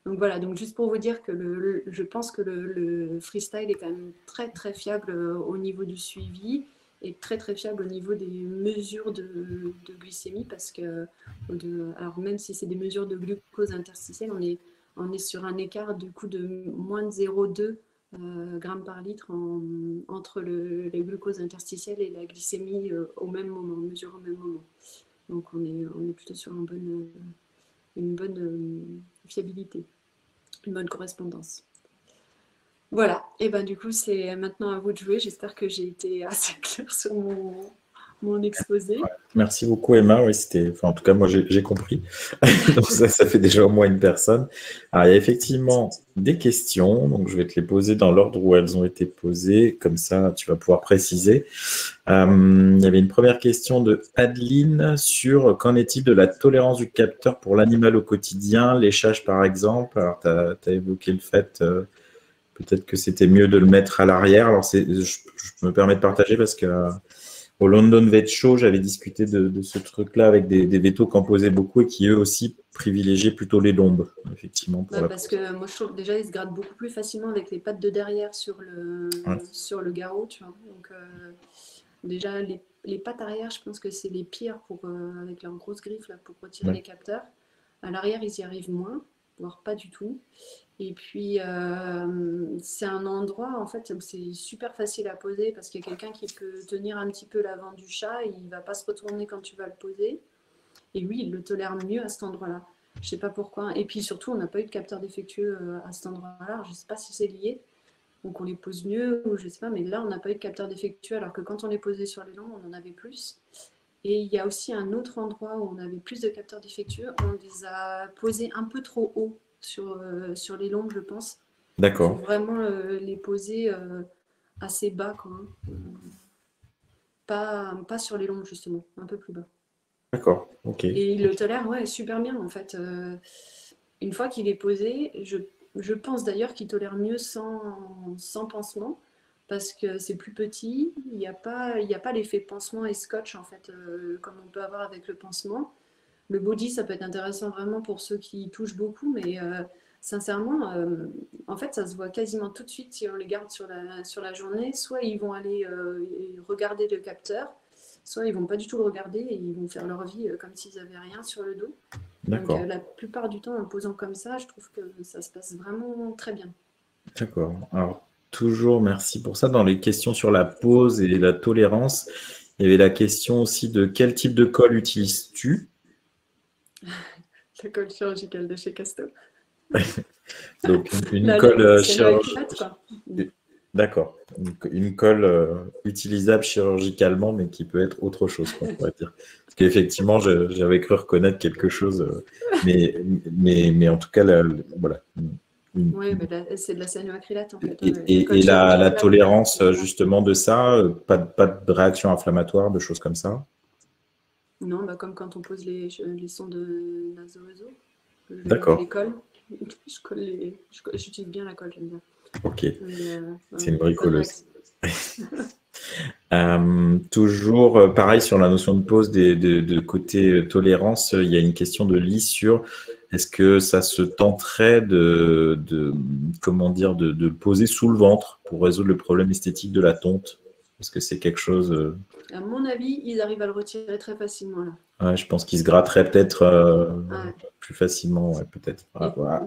Donc voilà, donc juste pour vous dire que je pense que le freestyle est quand même très très fiable au niveau du suivi et très très fiable au niveau des mesures de glycémie parce que, alors même si c'est des mesures de glucose interstitielle, on est sur un écart du coup de moins de 0,2 grammes par litre entre les glucoses interstitielles et la glycémie au même moment, mesure au même moment. Donc on est plutôt sur une bonne fiabilité, une bonne correspondance. Voilà, et du coup, c'est maintenant à vous de jouer. J'espère que j'ai été assez claire sur mon exposé. Ouais. Merci beaucoup, Emma. Oui, en tout cas, moi, j'ai compris. Donc, ça fait déjà au moins une personne. Alors, il y a effectivement des questions. Donc, je vais te les poser dans l'ordre où elles ont été posées. Comme ça, tu vas pouvoir préciser. Il y avait une première question de Adeline sur qu'en est-il de la tolérance du capteur pour l'animal au quotidien, léchage par exemple. Alors, tu as évoqué le fait peut-être que c'était mieux de le mettre à l'arrière. Alors, je me permets de partager parce que au London Vet Show, j'avais discuté de ce truc-là avec des vétos qui en posaient beaucoup et qui, eux aussi, privilégiaient plutôt les lombes, effectivement. Parce que moi, je trouve déjà, ils se grattent beaucoup plus facilement avec les pattes de derrière sur le garrot, tu vois. Donc, déjà, les pattes arrière, je pense que c'est les pires avec leurs grosses griffes là, pour retirer les capteurs. À l'arrière, ils y arrivent moins, voire pas du tout. Et puis, c'est un endroit, en fait, où c'est super facile à poser parce qu'il y a quelqu'un qui peut tenir un petit peu l'avant du chat et il ne va pas se retourner quand tu vas le poser. Et lui, il le tolère mieux à cet endroit-là. Je ne sais pas pourquoi. Et puis surtout, on n'a pas eu de capteur défectueux à cet endroit-là. Je ne sais pas si c'est lié. Donc on les pose mieux ou je ne sais pas. Mais là, on n'a pas eu de capteur défectueux alors que quand on les posait sur les longs, on en avait plus. Et il y a aussi un autre endroit où on avait plus de capteurs défectueux. On les a posés un peu trop haut sur les longs, je pense. D'accord. Il faut vraiment les poser assez bas, quoi. Pas sur les longs, justement. Un peu plus bas. D'accord, ok. Et il le tolère super bien en fait. Une fois qu'il est posé, je pense d'ailleurs qu'il tolère mieux sans pansement parce que c'est plus petit, il n'y a pas l'effet pansement et scotch en fait comme on peut avoir avec le pansement. Le body, ça peut être intéressant vraiment pour ceux qui touchent beaucoup, mais sincèrement, en fait, ça se voit quasiment tout de suite si on les garde sur la journée. Soit ils vont aller regarder le capteur, soit ils vont pas du tout le regarder et ils vont faire leur vie comme s'ils n'avaient rien sur le dos. D'accord. Donc la plupart du temps, en posant comme ça, je trouve que ça se passe vraiment très bien. D'accord. Alors, toujours, merci pour ça. Dans les questions sur la pose et la tolérance, il y avait la question aussi de quel type de colle utilises-tu? La colle chirurgicale de chez Casto. Donc, une colle cyanoacrylate, quoi. D'accord. Une colle utilisable chirurgicalement, mais qui peut être autre chose, quoi, on pourrait dire. Parce qu'effectivement, j'avais cru reconnaître quelque chose, mais en tout cas, voilà. Oui, mais c'est de la cyanoacrylate, en fait. Et la tolérance, justement, de ça, pas de réaction inflammatoire, de choses comme ça? Non, bah, comme quand on pose les sondes naso-œso. D'accord. Les colles. J'utilise bien la colle, j'aime bien. Ok, c'est une bricoleuse. Toujours pareil sur la notion de pause de côté tolérance, il y a une question de Lise sur est-ce que ça se tenterait comment dire, de le poser sous le ventre pour résoudre le problème esthétique de la tonte? Est-ce que c'est quelque chose… À mon avis, ils arrivent à le retirer très facilement là. Ouais, je pense qu'il se gratterait peut-être plus facilement, ouais, peut-être.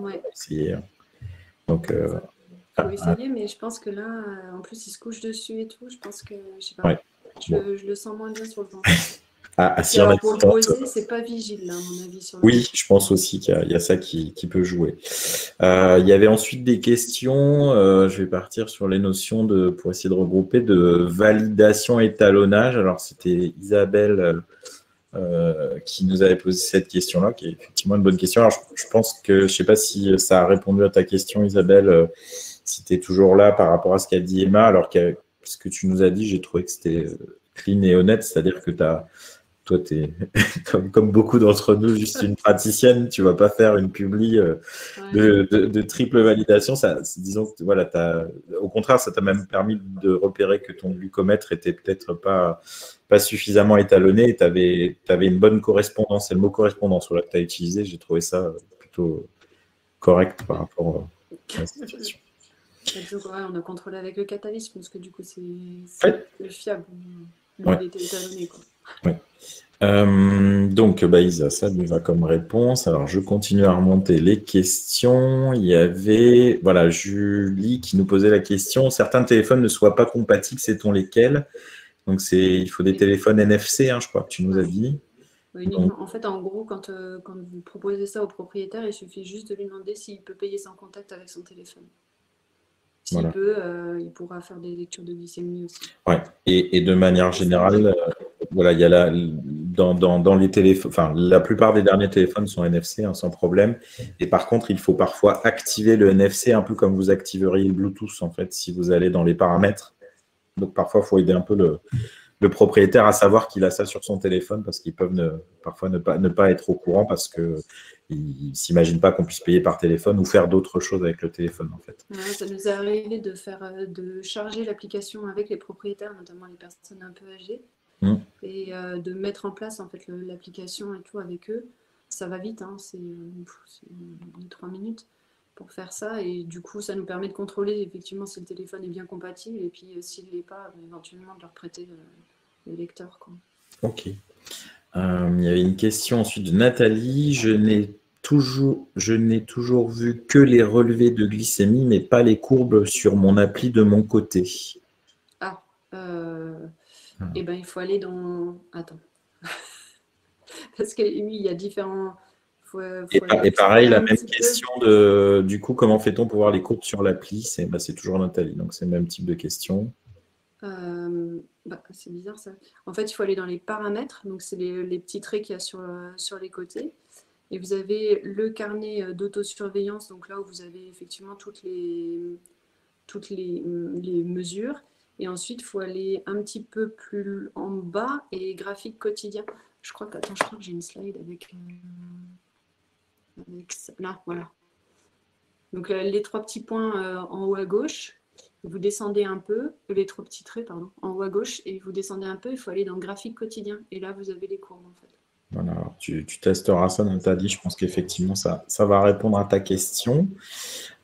Ouais. Essayer. Donc, faut essayer, mais je pense que là, en plus, il se couche dessus et tout. Je pense que, je sais pas, ouais. je le sens moins bien sur le ventre. Si on a pour le poser, c'est pas vigile, là, à mon avis. Sur le oui, je pense aussi qu'il y a ça qui peut jouer. Il y avait ensuite des questions, je vais partir sur les notions pour essayer de regrouper, de validation et étalonnage. Alors, c'était Isabelle qui nous avait posé cette question-là, qui est effectivement une bonne question. Alors, je pense que, je ne sais pas si ça a répondu à ta question, Isabelle, si tu es toujours là par rapport à ce qu'a dit Emma, alors que ce que tu nous as dit, j'ai trouvé que c'était clean et honnête, c'est-à-dire que toi, tu es, comme beaucoup d'entre nous, juste une praticienne, tu ne vas pas faire une publi de triple validation. Disons que voilà, au contraire, ça t'a même permis de repérer que ton glucomètre était peut-être pas suffisamment étalonné et tu avais une bonne correspondance. C'est le mot correspondance que tu as utilisé. J'ai trouvé ça plutôt correct par rapport à la situation. On a contrôlé avec le catalyseur, parce que du coup, c'est plus fiable. Lui, il était étalonné, quoi. Ouais. Donc, Isa, ça lui va comme réponse. Alors, je continue à remonter les questions. Il y avait, voilà, Julie qui nous posait la question. Certains téléphones ne soient pas compatibles, sait-on lesquels? Donc, il faut des téléphones NFC, je crois que tu nous as dit. Oui, donc, en fait, en gros, quand vous proposez ça au propriétaire, il suffit juste de lui demander s'il peut payer sans contact avec son téléphone. S'il peut, il pourra faire des lectures de glycémie aussi. Ouais. Et de manière générale, voilà, il y a dans les téléphones, enfin, la plupart des derniers téléphones sont NFC, sans problème. Et par contre, il faut parfois activer le NFC un peu comme vous activeriez le Bluetooth, en fait, si vous allez dans les paramètres. Donc, parfois, il faut aider un peu le propriétaire à savoir qu'il a ça sur son téléphone parce qu'ils peuvent parfois ne pas être au courant parce qu'ils ne s'imaginent pas qu'on puisse payer par téléphone ou faire d'autres choses avec le téléphone, en fait. Ouais, ça nous est arrivé de charger l'application avec les propriétaires, notamment les personnes un peu âgées, et de mettre en place en fait l'application et tout avec eux. Ça va vite, c'est 3 minutes pour faire ça, et du coup ça nous permet de contrôler effectivement si le téléphone est bien compatible, et puis s'il ne l'est pas, éventuellement de leur prêter le lecteur, quoi. Ok. Il y avait une question ensuite de Nathalie. Je n'ai toujours vu que les relevés de glycémie, mais pas les courbes sur mon appli de mon côté. Eh ben, il faut aller dans… Attends. Parce que oui, il y a différents… Et pareil, la même question du coup, comment fait-on pour voir les courbes sur l'appli? C'est toujours Nathalie, donc c'est le même type de question. C'est bizarre ça. En fait, il faut aller dans les paramètres, donc c'est les petits traits qu'il y a sur les côtés. Et vous avez le carnet d'autosurveillance, donc là où vous avez effectivement toutes les mesures. Et ensuite, il faut aller un petit peu plus en bas et graphique quotidien. Je crois que j'ai une slide avec ça. Là, voilà. Donc les 3 petits points en haut à gauche, vous descendez un peu, les 3 petits traits, pardon, en haut à gauche, et vous descendez un peu, il faut aller dans graphique quotidien. Et là, vous avez les courbes, en fait. Voilà, alors tu testeras ça, Nathalie. Je pense qu'effectivement, ça va répondre à ta question.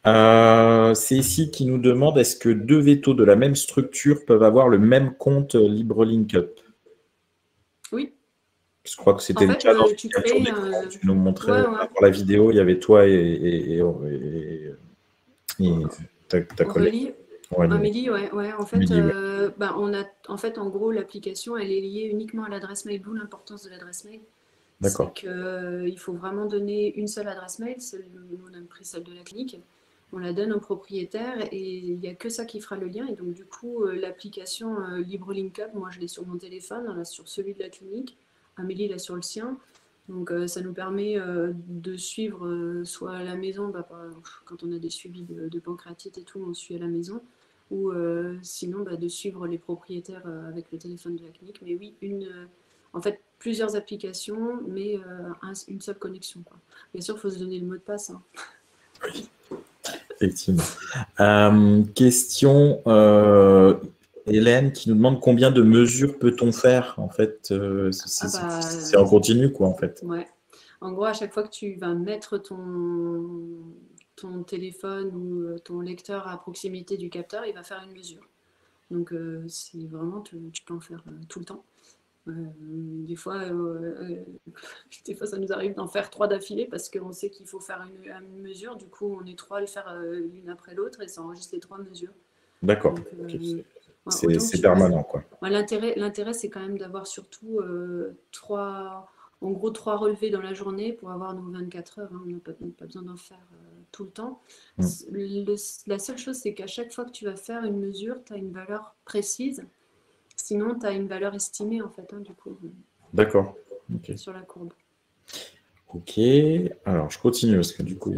C'est ici qui nous demande, est-ce que 2 vétos de la même structure peuvent avoir le même compte LibreLinkUp? Oui. Je crois que c'était le cas dans tu nous montrais dans la vidéo, il y avait toi et ta collègue. Pour Amélie. Amélie, ouais. En fait, Amélie, ouais. en gros, l'application, elle est liée uniquement à l'adresse mail, d'où l'importance de l'adresse mail. C'est D'accord. qu'il faut vraiment donner une seule adresse mail. Nous, on a pris celle de la clinique. On la donne au propriétaire et il n'y a que ça qui fera le lien. Et donc, du coup, l'application LibreLinkUp, moi, je l'ai sur mon téléphone, on l'a sur celui de la clinique. Amélie l'a sur le sien. Donc, ça nous permet de suivre soit à la maison, quand on a des suivis de pancréatite et tout, on suit à la maison, ou sinon de suivre les propriétaires avec le téléphone de la clinique. Mais oui, en fait, plusieurs applications, mais une seule connexion, quoi. Bien sûr, il faut se donner le mot de passe, hein. Oui, effectivement. Question Hélène qui nous demande combien de mesures peut-on faire en fait, c'est en continu quoi en fait. Ouais. En gros, à chaque fois que tu vas mettre ton téléphone ou ton lecteur à proximité du capteur, il va faire une mesure. Donc, c'est vraiment, tu peux en faire tout le temps. Des fois, ça nous arrive d'en faire 3 d'affilée parce qu'on sait qu'il faut faire une mesure. Du coup, on est 3 à le faire l'une après l'autre et ça enregistre les 3 mesures. D'accord. C'est permanent, quoi. L'intérêt, c'est quand même d'avoir surtout 3 relevés dans la journée pour avoir nos 24 heures. Hein. On n'a pas besoin d'en faire tout le temps. La seule chose, c'est qu'à chaque fois que tu vas faire une mesure, tu as une valeur précise. Sinon, tu as une valeur estimée, en fait, hein, du coup. D'accord. Okay. Sur la courbe. Ok. Alors, je continue parce que du coup,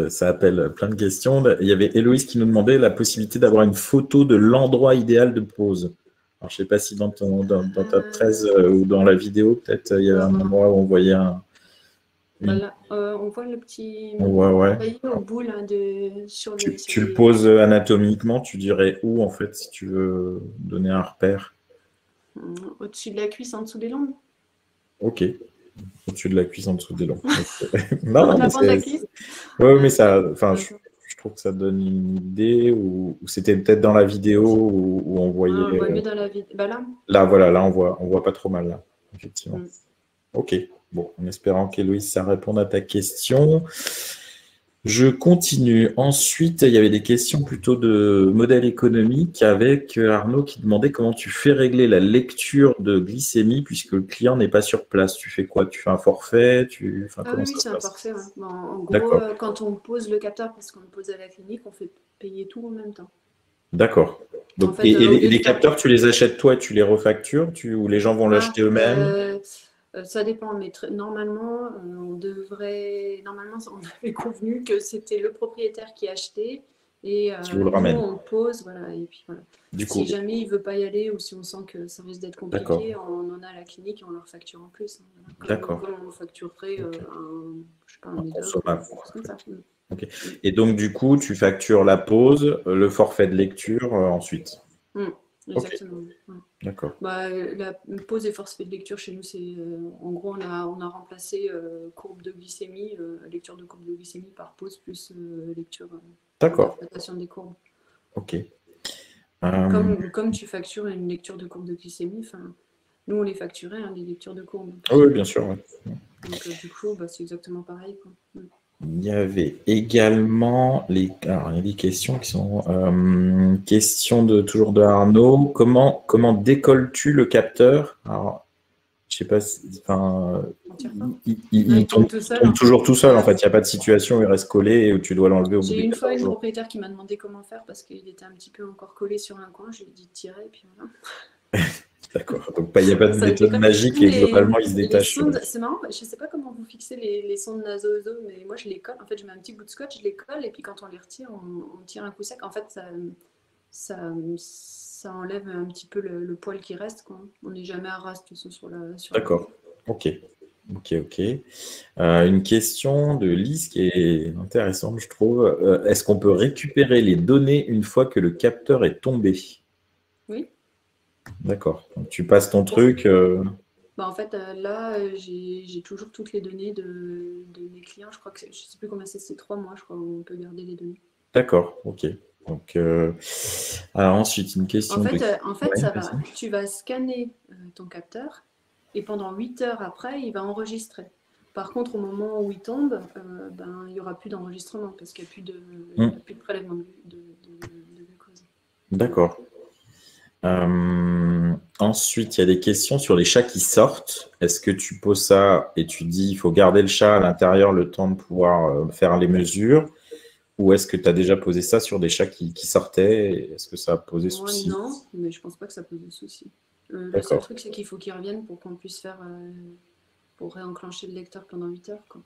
ça appelle plein de questions. Il y avait Héloïse qui nous demandait la possibilité d'avoir une photo de l'endroit idéal de pause. Alors, je ne sais pas si dans ta 13 ou dans la vidéo, peut-être, il y avait un endroit où on voyait Là, on voit le petit ouais. au bout là, sur le. Tu le poses anatomiquement, tu dirais où en fait si tu veux donner un repère? Au-dessus de la cuisse, en dessous des lombes. Ok. Au-dessus de la cuisse, en dessous des lombes. Non, mais c'est. Ouais, mais ça. Enfin, je trouve que ça donne une idée. Ou c'était peut-être dans la vidéo où on voyait. On voit mieux dans la vidéo. Là. Là, voilà, là, on voit pas trop mal là, effectivement. Ok. Bon, en espérant qu'Héloïse, ça réponde à ta question. Je continue. Ensuite, il y avait des questions plutôt de modèle économique avec Arnaud qui demandait comment tu fais régler la lecture de glycémie puisque le client n'est pas sur place. Tu fais quoi? Tu fais un forfait? Oui, c'est un forfait. Ouais. Bon, en gros, quand on pose le capteur, parce qu'on le pose à la clinique, on fait payer tout en même temps. D'accord. Donc, en fait, et les capteurs, tu les achètes toi et tu les refactures ou les gens vont l'acheter eux-mêmes? Ça dépend, mais normalement, on avait convenu que c'était le propriétaire qui achetait et vous le ramène. nous, on pose, voilà, et puis voilà. Si jamais il ne veut pas y aller ou si on sent que ça risque d'être compliqué, on en a à la clinique et on leur facture en plus. Hein, d'accord. Comme on facturerait un médoc, comme ça. Okay. Et donc, du coup, tu factures la pause, le forfait de lecture ensuite. Exactement. Okay. Ouais. D'accord. La pause et forfait de lecture chez nous, c'est en gros, on a remplacé courbe de glycémie, lecture de courbe de glycémie par pause plus lecture. D'accord. Interprétation des courbes. Ok. Comme tu factures une lecture de courbe de glycémie, nous on les facturait, les lectures de courbe. Oui, bien sûr. Ouais. Donc du coup, c'est exactement pareil, quoi. Il y avait également alors, il y a des questions qui sont questions toujours de Arnaud. Comment décolles-tu le capteur? Alors, je sais pas si, il tombe toujours tout seul. En fait, il n'y a pas de situation où il reste collé et où tu dois l'enlever au bout de 14 jours. J'ai une fois une propriétaire qui m'a demandé comment faire parce qu'il était un petit peu encore collé sur un coin. Je lui ai dit de tirer et puis voilà. D'accord. Donc, il n'y a pas de méthode magique et globalement, il se détache. C'est marrant, je ne sais pas comment vous fixez les sondes naso-œso, mais moi, je les colle. En fait, je mets un petit bout de scotch, je les colle, et puis quand on les retire, on tire un coup sec. En fait, ça enlève un petit peu le poil qui reste, quoi. On n'est jamais à ras, de toute façon, sur la... D'accord. Ok. Une question de Lise qui est intéressante, je trouve. Est-ce qu'on peut récupérer les données une fois que le capteur est tombé? Oui. D'accord. Donc, tu passes ton truc. En fait, là, j'ai toujours toutes les données de mes clients. Je crois que je ne sais plus combien c'est 3 mois, je crois, où on peut garder les données. D'accord, ok. Donc, alors ensuite, une question. En fait, tu vas scanner ton capteur et pendant 8 heures après, il va enregistrer. Par contre, au moment où il tombe, il n'y aura plus d'enregistrement parce qu'il n'y a plus de prélèvement de glucose. D'accord. Ensuite, il y a des questions sur les chats qui sortent. Est-ce que tu poses ça et tu dis il faut garder le chat à l'intérieur le temps de pouvoir faire les mesures? Ou est-ce que tu as déjà posé ça sur des chats qui sortaient? Est-ce que ça a posé Moi, souci? non, mais je pense pas que ça pose de souci. Le seul D'accord. truc, c'est qu'il faut qu'ils reviennent pour qu'on puisse faire, pour réenclencher le lecteur pendant 8 heures, quoi.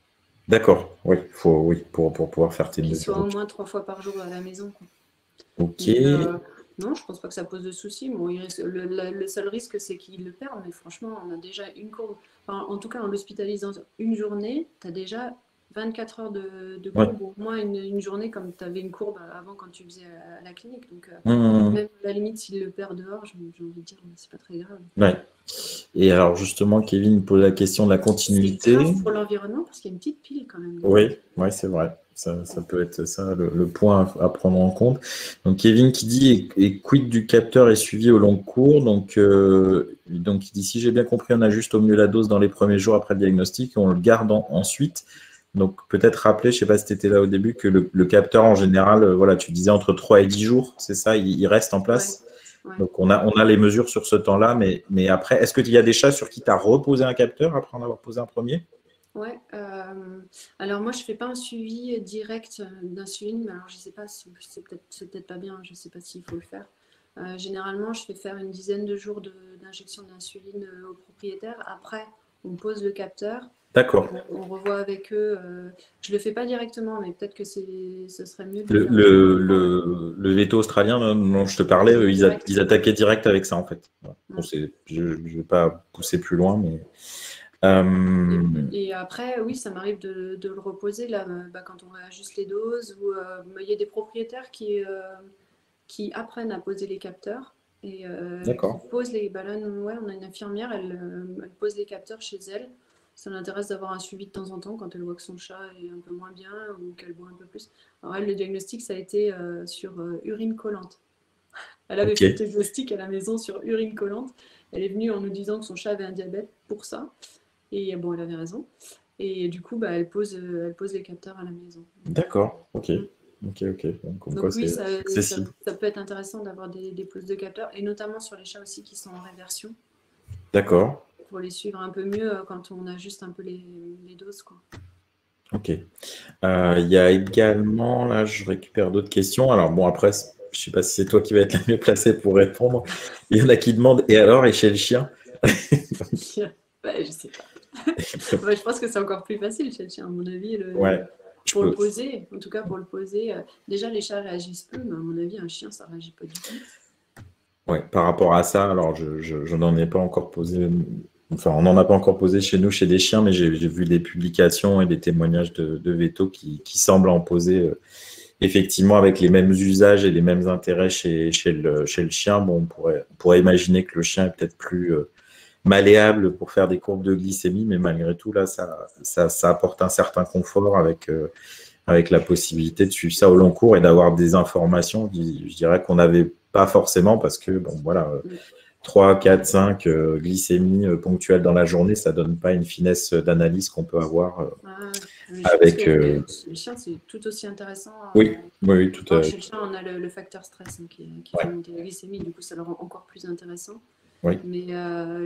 D'accord. Oui, oui, pour pouvoir faire tes Qu'il mesures. soit au Ok. moins 3 fois par jour à la maison, quoi. Ok. Mais non, je pense pas que ça pose de souci. Bon, le seul risque, c'est qu'il le perde. Mais franchement, on a déjà une courbe. Enfin, en tout cas, en l'hospitalisant une journée, tu as déjà 24 heures de Ouais. courbe, au moins une journée comme tu avais une courbe avant quand tu faisais à la clinique. Donc, Mmh. même à la limite, s'il le perd dehors, j'ai envie de dire, c'est pas très grave. Ouais. Et alors justement, Kevin pose la question de la C'est continuité. grave pour l'environnement parce qu'il y a une petite pile quand même dedans. Oui, ouais, c'est vrai. Ça peut être ça le point à prendre en compte. Donc Kevin qui dit et quid du capteur est suivi au long cours. Donc il dit si j'ai bien compris, on ajuste au mieux la dose dans les premiers jours après le diagnostic et on le garde ensuite. Donc peut-être rappeler, je ne sais pas si tu étais là au début, que le capteur en général, voilà, tu disais entre 3 et 10 jours, c'est ça, il reste en Ouais, place. ouais. Donc on a les mesures sur ce temps-là, mais après, est-ce qu'il y a des chats sur qui tu as reposé un capteur après en avoir posé un premier? Ouais, alors moi je fais pas un suivi direct d'insuline, mais alors je sais pas, c'est peut-être pas bien, je sais pas s'il faut le faire. Généralement, je fais faire une dizaine de jours d'injection d'insuline aux propriétaires. Après, on pose le capteur, D'accord. on revoit avec eux. Je le fais pas directement, mais peut-être que ce serait mieux de le Le, faire directement. le veto australien dont je te parlais, C'est direct. ils attaquaient direct avec ça en fait. Voilà. Bon, Ouais. je ne vais pas pousser plus loin, mais Et après, oui, ça m'arrive de le reposer là, quand on réajuste les doses, ou il y a des propriétaires qui apprennent à poser les capteurs et qui d'accord. posent les ballons. Ouais, on a une infirmière, elle pose les capteurs chez elle. Ça l'intéresse d'avoir un suivi de temps en temps quand elle voit que son chat est un peu moins bien ou qu'elle boit un peu plus. Alors elle, le diagnostic, ça a été sur urine collante. Elle avait Ok, fait le diagnostic à la maison sur urine collante. Elle est venue en nous disant que son chat avait un diabète pour ça. Et bon, elle avait raison. Et du coup, elle pose les capteurs à la maison. d'accord. Ok, Mm. ok. Donc, comme quoi Donc oui, c'est accessible. ça peut être intéressant d'avoir des poses de capteurs, et notamment sur les chats aussi qui sont en réversion, D'accord. pour les suivre un peu mieux quand on ajuste un peu les doses, quoi. Ok. Il y a également, là, je récupère d'autres questions. Alors bon, après, je ne sais pas si c'est toi qui vas être la mieux placée pour répondre. Il y en a qui demandent, et alors, et chez le chien? Ouais, je sais pas. Ouais, je pense que c'est encore plus facile chez le chien, à mon avis, Ouais, je pour le peux. poser. En tout cas, pour le poser. Déjà, les chats réagissent peu, mais à mon avis, un chien, ça réagit pas du tout. Ouais, par rapport à ça, alors je n'en ai pas encore posé, enfin on n'en a pas encore posé chez nous, chez des chiens, mais j'ai vu des publications et des témoignages de vétos qui semblent en poser effectivement avec les mêmes usages et les mêmes intérêts chez le chien. Bon, on pourrait imaginer que le chien est peut-être plus malléable pour faire des courbes de glycémie, mais malgré tout, là, ça apporte un certain confort avec la possibilité de suivre ça au long cours et d'avoir des informations, je dirais qu'on n'avait pas forcément parce que, bon, voilà, Mm. 3, 4, 5 glycémies ponctuelles dans la journée, ça donne pas une finesse d'analyse qu'on peut avoir Ah, mais je pense que avec. les chiens, c'est tout aussi intéressant. Oui, tout Bon, à chez le chien, on a le facteur stress, hein, qui fait ouais, monter la glycémie, du coup, ça le rend encore plus intéressant. oui, Mais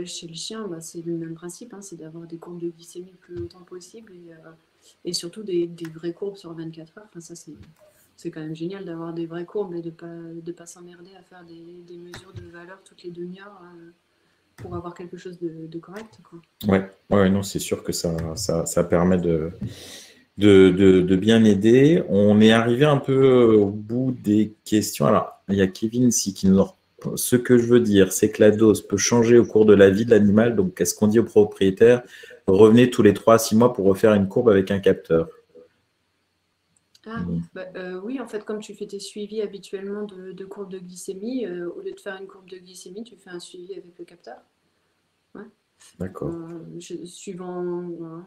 chez le chien, c'est le même principe, hein, c'est d'avoir des courbes de glycémie le plus longtemps possible, et surtout des vraies courbes sur 24 heures. Enfin, ça, c'est quand même génial d'avoir des vraies courbes et de pas s'emmerder à faire des mesures de valeur toutes les demi-heures pour avoir quelque chose de correct, quoi. ouais, non, c'est sûr que ça permet de bien aider. On est arrivé un peu au bout des questions. Alors, il y a Kevin ici qui nous en... Ce que je veux dire, c'est que la dose peut changer au cours de la vie de l'animal. Donc, qu'est-ce qu'on dit aux propriétaires? Revenez tous les 3 à 6 mois pour refaire une courbe avec un capteur. Ah, oui, en fait, comme tu fais tes suivis habituellement de courbe de glycémie, au lieu de faire une courbe de glycémie, tu fais un suivi avec le capteur. Ouais. D'accord. Suivant. Voilà,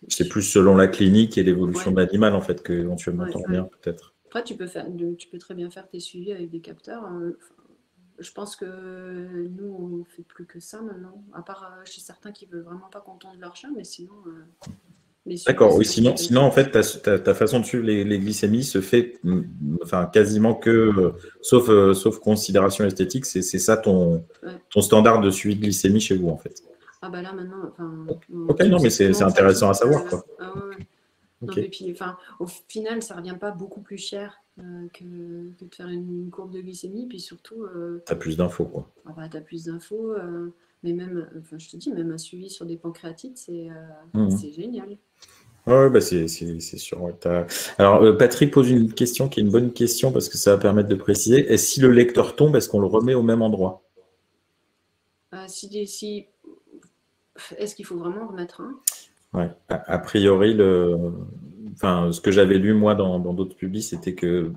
C'est plus selon la clinique et l'évolution ouais, de l'animal, en fait, qu'éventuellement ouais. t'en reviens, peut-être. Après, tu peux très bien faire tes suivis avec des capteurs. Je pense que nous, on fait plus que ça maintenant, à part chez certains qui veulent vraiment pas qu'on tende leur chien, mais sinon, D'accord, oui, suivi sinon en fait, ta façon de suivre les glycémies se fait enfin, quasiment que, sauf considération esthétique, c'est ça Ouais. ton standard de suivi de glycémie chez vous, en fait. Ah bah là maintenant, enfin, Ok, tu le non, mais sais c'est sûrement intéressant à pratique. savoir, quoi. Ah ouais, ouais. Non, Ok, mais puis, enfin, au final, ça revient pas beaucoup plus cher que de faire une courbe de glycémie. Puis surtout, t'as plus d'infos, quoi. ah bah, tu as plus d'infos. Mais même, enfin, je te dis, même un suivi sur des pancréatites, Mhm. c'est génial. Ouais, bah c'est sûr. Ouais, alors, Patrick pose une question qui est une bonne question parce que ça va permettre de préciser. Et si le lecteur tombe, est-ce qu'on le remet au même endroit? Est-ce qu'il faut vraiment en remettre un? Ouais. A priori, enfin, ce que j'avais lu moi dans d'autres publics, c'était que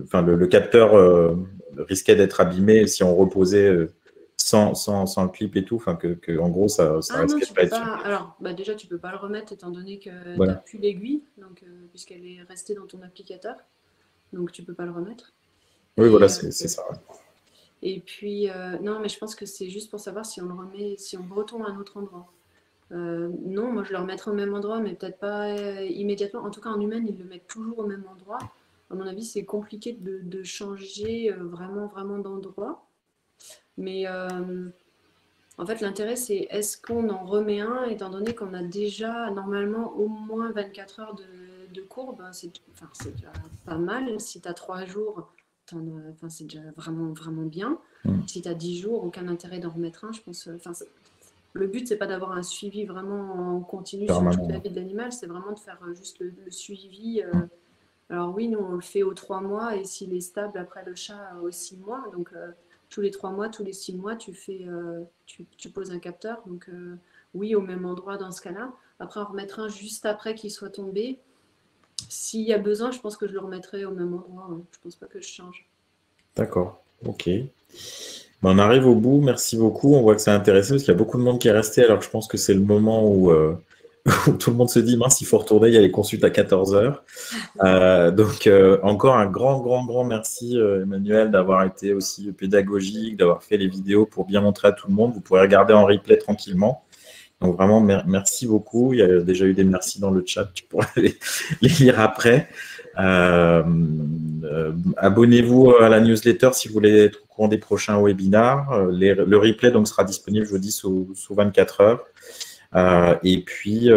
enfin, le capteur risquait d'être abîmé si on reposait sans le clip et tout. Enfin, en gros, ça Ah non, risquait de tu pas peux être sûr. pas. Alors, bah déjà, tu peux pas le remettre étant donné que tu n'as Voilà. plus l'aiguille, donc puisqu'elle est restée dans ton applicateur, donc tu peux pas le remettre. Oui, voilà, Et, c'est ça. Ouais. et puis, non, mais je pense que c'est juste pour savoir si on le remet, si on retourne à un autre endroit. Non, moi je le remettrai au même endroit, mais peut-être pas immédiatement. En tout cas, en humaine, ils le mettent toujours au même endroit. À mon avis, c'est compliqué de changer vraiment, vraiment d'endroit. Mais en fait, l'intérêt, c'est est-ce qu'on en remet un, étant donné qu'on a déjà normalement au moins 24 heures de courbe. C'est déjà pas mal. Si tu as 3 jours, c'est déjà vraiment, vraiment bien. Mm. Si tu as 10 jours, aucun intérêt d'en remettre un, je pense. Le but, c'est pas d'avoir un suivi vraiment en continu sur toute la Permanent. vie de l'animal, c'est vraiment de faire juste le suivi. Mm. Alors oui, nous, on le fait aux 3 mois et s'il est stable après le chat aux 6 mois. Donc tous les 3 mois, tous les 6 mois, tu poses un capteur. Donc oui, au même endroit dans ce cas-là. Après, en remettre un juste après qu'il soit tombé. S'il y a besoin, je pense que je le remettrai au même endroit. Hein. Je pense pas que je change. D'accord. Ok. Ben, on arrive au bout. Merci beaucoup. On voit que c'est intéressant parce qu'il y a beaucoup de monde qui est resté. Alors, je pense que c'est le moment où, où tout le monde se dit, mince, il faut retourner. Il y a les consultes à 14 heures. Donc, encore un grand, grand, grand merci, Emmanuel, d'avoir été aussi pédagogique, d'avoir fait les vidéos pour bien montrer à tout le monde. Vous pourrez regarder en replay tranquillement. Donc, vraiment, merci beaucoup. Il y a déjà eu des merci dans le chat. Tu pourras les lire après. Abonnez-vous à la newsletter si vous voulez être au courant des prochains webinars. Le replay donc, sera disponible jeudi sous 24 heures. Et puis,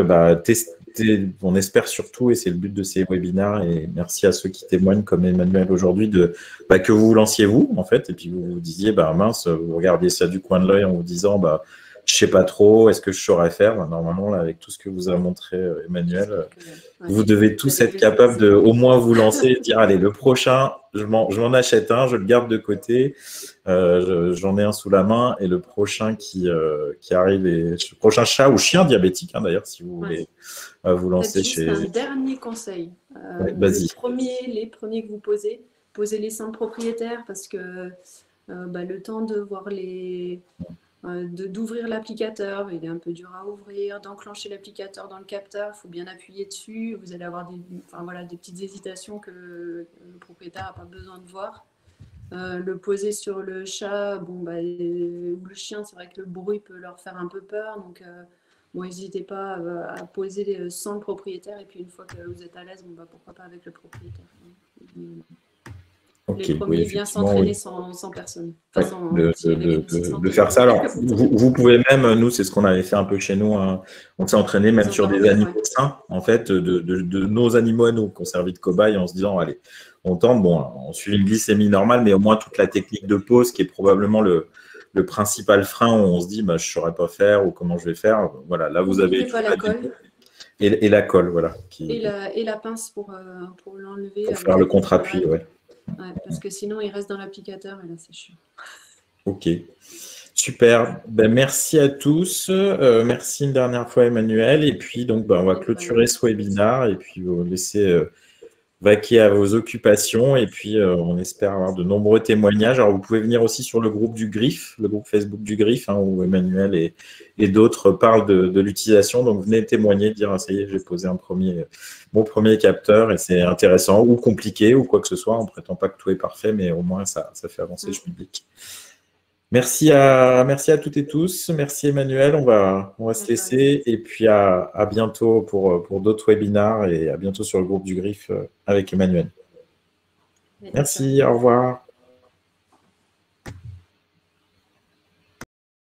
on espère surtout, et c'est le but de ces webinars, et merci à ceux qui témoignent comme Emmanuel aujourd'hui, que vous lanciez vous, en fait, et puis vous vous disiez, mince, vous regardiez ça du coin de l'œil en vous disant, je sais pas trop, est-ce que je saurais faire? Normalement, là, avec tout ce que vous a montré Emmanuel, vous devez tous être capables de au moins vous lancer et dire, allez, le prochain, je m'en achète un, je le garde de côté, j'en ai un sous la main, et le prochain qui arrive, le prochain chat ou chien diabétique, hein, d'ailleurs, si vous voulez vous lancer Juste un chez... dernier conseil. Ouais, vas-y. Les premiers que vous posez-les sans propriétaire parce que le temps de voir d'ouvrir l'applicateur, il est un peu dur à ouvrir, d'enclencher l'applicateur dans le capteur, il faut bien appuyer dessus, vous allez avoir des petites hésitations que le propriétaire n'a pas besoin de voir. Le poser sur le chat, ou le chien, c'est vrai que le bruit peut leur faire un peu peur, donc n'hésitez pas à poser sans le propriétaire, et puis une fois que vous êtes à l'aise, pourquoi pas avec le propriétaire. Ok, Les oui, premiers, bien effectivement, s'entraîner oui. sans personne. Ouais, de S'entraîner faire ça. Alors, avec vous pouvez même, nous, c'est ce qu'on avait fait un peu chez nous, hein. On s'est entraîné même sur des endormir, animaux sains, en fait, de nos animaux à nous, qu'on servi de cobayes en se disant, allez, on tente, on suit une glycémie normale, mais au moins toute la technique de pause, qui est probablement le principal frein où on se dit, je ne saurais pas faire ou comment je vais faire. Voilà, là, vous avez N'oubliez toute pas la la colle et la colle, voilà, et la pince pour l'enlever pour faire avec le un petit contre-appui, greffe. ouais. Ouais, parce que sinon, il reste dans l'applicateur et là, c'est chiant. Ok. Super. Merci à tous. Merci une dernière fois, Emmanuel. Et puis, donc, on va clôturer ce webinaire et puis vous laisser vaquer à vos occupations. Et puis, on espère avoir de nombreux témoignages. Alors, vous pouvez venir aussi sur le groupe du Griffe, le groupe Facebook du Griffe, hein, où Emmanuel et d'autres parlent de l'utilisation. Donc, venez témoigner, dire, ah, ça y est, j'ai posé mon premier capteur et c'est intéressant ou compliqué ou quoi que ce soit. On ne prétend pas que tout est parfait, mais au moins, ça fait avancer le public. Merci à toutes et tous. Merci Emmanuel. On va se laisser et puis à bientôt pour d'autres webinars et à bientôt sur le groupe du Griffe avec Emmanuel. Merci, au revoir.